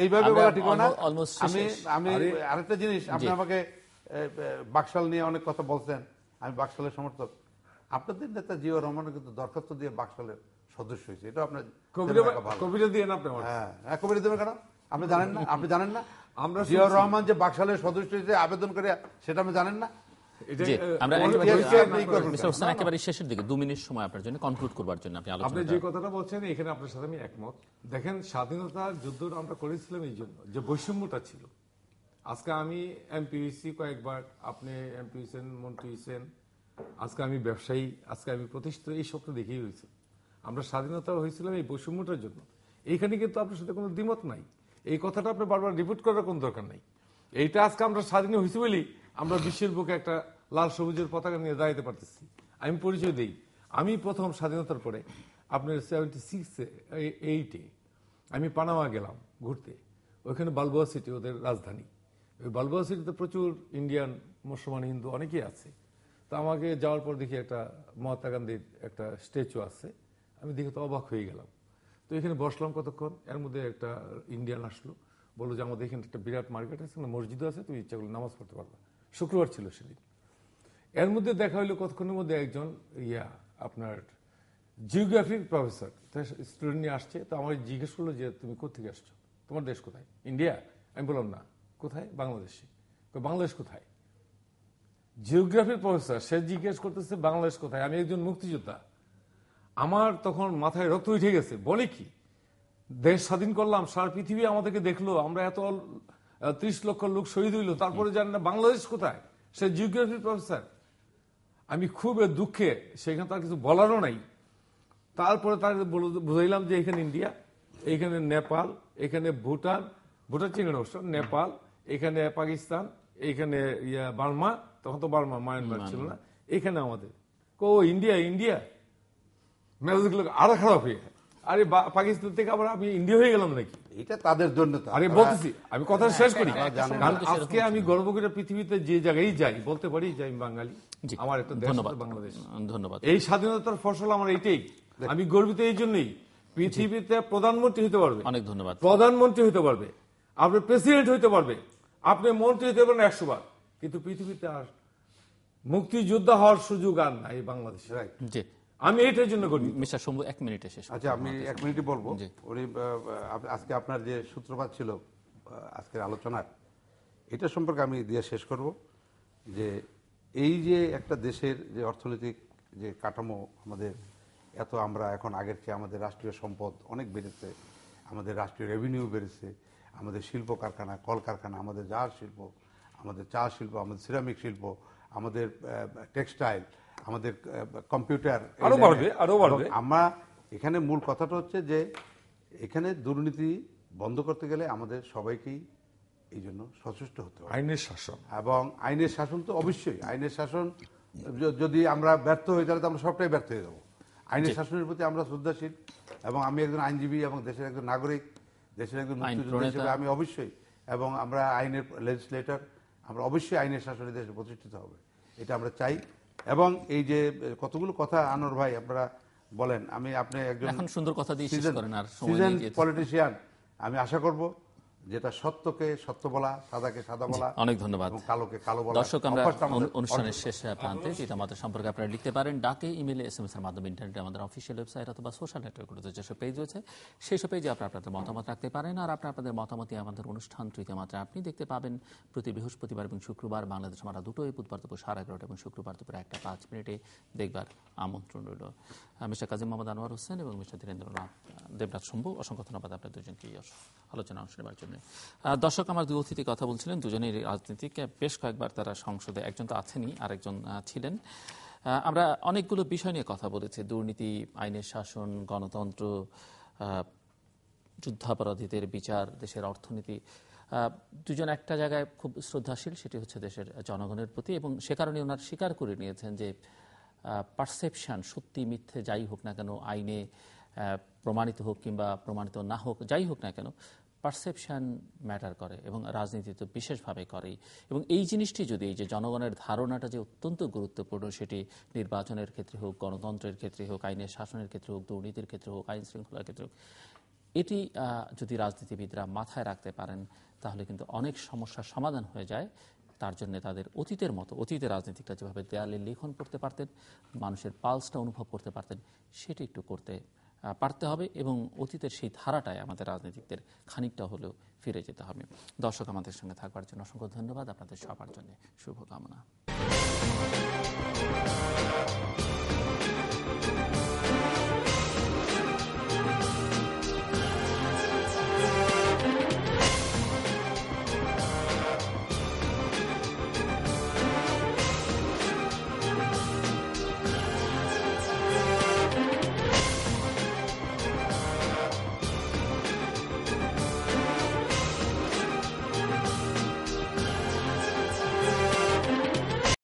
এইভাবে বলা ঠিক না। আমি আরেকটা জিনিস, আপনি আমাকে বাকশাল নিয়ে অনেক কথা বলছেন, আমি বাকশালের সমর্থক। আপনাদের নেতা জিয়াউর রহমানের কিন্তু দরখাস্ত দিয়ে বাকশালের সদস্য হয়েছে, এটা আপনার কবিরা দিয়ে না? হ্যাঁ, কবিরা দেবেন কেন? আপনি জানেন না? আপনি জানেন না জিয়াউর রহমান যে বাকশালের সদস্য হয়েছে আবেদন করে, সেটা আপনি জানেন না? একেবারে শেষের দিকে 2 মিনিট সময় আপনার জন্য কনক্লুড করবার জন্য আপনি যে কথাটা বলছেন এখানে আপনার সাথে আমি একমত। দেখেন, স্বাধীনতা যুদ্ধ আমরা করেছিলাম এই জন্য যে বৈষম্যটা ছিল। আজকে আমি এমপি হয়েছি কয়েকবার, আপনি এমপি হয়েছেন, মন্ত্রী হয়েছেন, আজকে আমি ব্যবসায়ী, আজকে আমি প্রতিষ্ঠিত, এই স্বপ্ন দেখেই হয়েছে। আমরা স্বাধীনতা হয়েছিলাম এই বৈষম্যটার জন্য। এইখানে কিন্তু আপনার সাথে কোনো দ্বিমত নাই। এই কথাটা আপনি বারবার রিপিট করার কোনো দরকার নাই। এইটা আজকে আমরা স্বাধীন হয়েছি বলেই আমরা বিশ্বের বুকে একটা লাল সবুজের পতাকা নিয়ে দাঁড়াতে পারতেছি। আমি পরিচয় দিই, আমি প্রথম স্বাধীনতার পরে আপনার 76-8 আমি পানামা গেলাম ঘুরতে। ওইখানে বালবোয়া সিটি ওদের রাজধানী। ওই বালবোয়া সিটিতে প্রচুর ইন্ডিয়ান, মুসলমান, হিন্দু অনেকেই আছে। তো আমাকে যাওয়ার পর দেখি একটা মহাত্মা গান্ধীর একটা স্ট্যাচু আছে, আমি দেখে তো অবাক হয়ে গেলাম। তো এখানে বসলাম কতক্ষণ, এর মধ্যে একটা ইন্ডিয়ান আসলো, বললো যে আমাদের এখানে একটা বিরাট মার্কেট আছে, মসজিদও আছে, তুমি ইচ্ছা করলে নামাজ পড়তে পারবা। শুক্রবার ছিল সেদিন। এর মধ্যে দেখা হইলো কতক্ষণের মধ্যে একজন আপনার জিওগ্রাফির প্রফেসর স্টুডেন্ট নিয়ে আসছে। তো আমার জিজ্ঞেস করলো যে তুমি কোথেকে আসছো, তোমার দেশ কোথায়? ইন্ডিয়া। আমি বললাম না। কোথায়? বাংলাদেশে। বাংলাদেশ কোথায়? জিওগ্রাফির প্রফেসর, সে জিজ্ঞেস করতেছে বাংলাদেশ কোথায়? আমি একজন মুক্তিযোদ্ধা। আমার তখন মাথায় রক্ত উঠে গেছে। বলে কি দেশ স্বাধীন করলাম, সারা পৃথিবী আমাদেরকে দেখলো, আমরা এত 30 লক্ষ লোক শহীদ হইল, তারপরে জানেন না বাংলাদেশ কোথায়। সে জিওগ্রাফির প্রফেসর। আমি খুব দুঃখে, সেখানে তার কিছু বলারও নাই। তারপরে তার বুঝাইলাম যে এখানে ইন্ডিয়া, এখানে নেপাল, এখানে ভুটান চিনে অবশ্য, নেপাল, এখানে পাকিস্তান, এইখানে বার্মা, তখন তো বার্মা মায়ানমার ছিল না, এখানে আমাদের ইন্ডিয়া মেজাজগুলো আরো খারাপ হয়ে, আরে পাকিস্তান থেকে আবার আমি ইন্ডিয়া হয়ে গেলাম নাকি? এটা তাদের জন্য। আরে বলতেছি, আমি কথা শেষ করি। কারণ আজকে আমি গর্ব করে পৃথিবীতে যে জায়গায় যাই বলতে পারি যে আমি বাঙালি, আমার একটা দেশ বাংলাদেশ। ধন্যবাদ। এই স্বাধীনতার ফসল আমার এইটাই, আমি গর্বিত এই জন্যই। পৃথিবীতে প্রধানমন্ত্রী হতে পারবে, অনেক ধন্যবাদ, প্রধানমন্ত্রী হতে পারবে, আপনি প্রেসিডেন্ট হতে পারবে, আপনি মন্ত্রী হতে পারবেন 100 বার, কিন্তু পৃথিবীতে আর মুক্তিযোদ্ধা হওয়ার সুযোগ আর নাই বাংলাদেশে। জি, আমি এটার জন্য করি। মিস্টার শম্ভু 1 মিনিটে শেষ। আচ্ছা, আমি 1 মিনিটই বলবো। উনি আজকে আপনার যে সূত্রপাত ছিল আজকের আলোচনার, এটা সম্পর্কে আমি দিয়ে শেষ করব যে এই যে একটা দেশের যে অর্থনৈতিক যে কাঠামো, আমাদের এত আমরা এখন আগের চেয়ে আমাদের রাষ্ট্রীয় সম্পদ অনেক বেড়েছে, আমাদের রাষ্ট্রীয় রেভিনিউ বেড়েছে, আমাদের শিল্প কারখানা, কলকারখানা, আমাদের জাহাজ শিল্প, আমাদের চা শিল্প, আমাদের সিরামিক শিল্প, আমাদের টেক্সটাইল, আমাদের কম্পিউটার, আরো বাড়বে। আমরা এখানে মূল কথাটা হচ্ছে যে এখানে দুর্নীতি বন্ধ করতে গেলে আমাদের সবাইকেই এই জন্য সচেষ্ট হতে হবে। আইনের শাসন এবং আইনের শাসন তো অবশ্যই, আইনের শাসন যদি আমরা ব্যর্থ হই তাহলে তো আমরা সবটাই ব্যর্থ হয়ে যাবো। আইনের শাসনের প্রতি আমরা শ্রদ্ধাশীল, এবং আমি একজন আইনজীবী এবং দেশের একজন নাগরিক, দেশের একজন মুক্তিযোদ্ধা হিসেবে আমি অবশ্যই, এবং আমরা আইনের লেজিসলেটর, আমরা অবশ্যই আইনের শাসনে দেশে প্রতিষ্ঠিত হবে, এটা আমরা চাই। এবং এই যে কতগুলো কথা আনোয়ার ভাই আপনারা বলেন, আপনি একজন সুন্দর কথা দিয়ে শেষ করেন আর সিজন পলিটিশিয়ান, আমি আশা করব যেটা সত্যকে সত্য বলা, সাদাকে সাদা বলা। অনেক ধন্যবাদ। কালোকে কালো বলা। দর্শক, আমরা অনুষ্ঠানের শেষ প্রান্তে, যেটা আমাদের সম্পর্কে আপনারা লিখতে পারেন ডাকে, ইমেলে, SMS এর মাধ্যমে, ইন্টারনেটে আমাদের অফিসিয়াল ওয়েবসাইট অথবা সোশ্যাল নেটওয়ার্কগুলোতে যেসব পেজ রয়েছে সেসব পেজে আপনারা আপনাদের মতামত রাখতে পারেন। আর আপনাদের মতামতে আমাদের অনুষ্ঠান তৃতীয় মাত্রা আপনি দেখতে পাবেন প্রতি বৃহস্পতিবার এবং শুক্রবার বাংলাদেশ আমরা দুটোই, বুধবার দুপুর 11:30 এবং শুক্রবার দুপুর 1:05 দেখবার আমন্ত্রণ রইল। মিস্টার কাজী মোহাম্মদ আনোয়ার হোসেন এবং মিস্টার ধীরেন্দ্রনাথ দেবনাথ শম্ভু, অসংখ্য ধন্যবাদ আপনার দুজনকে আলোচনা অংশ নেবার জন্য। দর্শক, আমার দুই অতিথি কথা বলছিলেন, দুজনেই রাজনীতিক, বেশ কয়েকবার তারা সংসদে, একজন তো আছেনই, আরেকজন ছিলেন। আমরা অনেকগুলো বিষয় নিয়ে কথা বলেছি, দুর্নীতি, আইনের শাসন, গণতন্ত্র, যুদ্ধাপরাধীদের বিচার, দেশের অর্থনীতি। দুজন একটা জায়গায় খুব শ্রদ্ধাশীল, সেটি হচ্ছে দেশের জনগণের প্রতি, এবং সে কারণে ওনার স্বীকার করে নিয়েছেন যে পারসেপশন, সত্যি মিথ্যে যাই হোক না কেন, আইনে প্রমাণিত হোক কিংবা প্রমাণিত না হোক, যাই হোক না কেন, পারসেপশন ম্যাটার করে, এবং রাজনীতি তো বিশেষভাবে করেই। এবং এই জিনিসটি যদি, এই যে জনগণের ধারণাটা যে অত্যন্ত গুরুত্বপূর্ণ, সেটি নির্বাচনের ক্ষেত্রে হোক, গণতন্ত্রের ক্ষেত্রে হোক, আইনের শাসনের ক্ষেত্রে হোক, দুর্নীতির ক্ষেত্রে হোক, আইন শৃঙ্খলার ক্ষেত্রে হোক, এটি যদি রাজনীতিবিদরা মাথায় রাখতে পারেন তাহলে কিন্তু অনেক সমস্যার সমাধান হয়ে যায়। তার জন্য তাদের অতীতের মতো, অতীতের রাজনীতিকরা যেভাবে দেয়ালে লিখন করতে পারতেন, মানুষের পালসটা অনুভব করতে পারতেন, সেটি একটু করতে পারতে হবে, এবং অতীতের সেই ধারাটায় আমাদের রাজনীতিকদের খানিকটা হলেও ফিরে যেতে হবে। দর্শক, আমাদের সঙ্গে থাকবার জন্য অসংখ্য ধন্যবাদ, আপনাদের সবার জন্য শুভকামনা।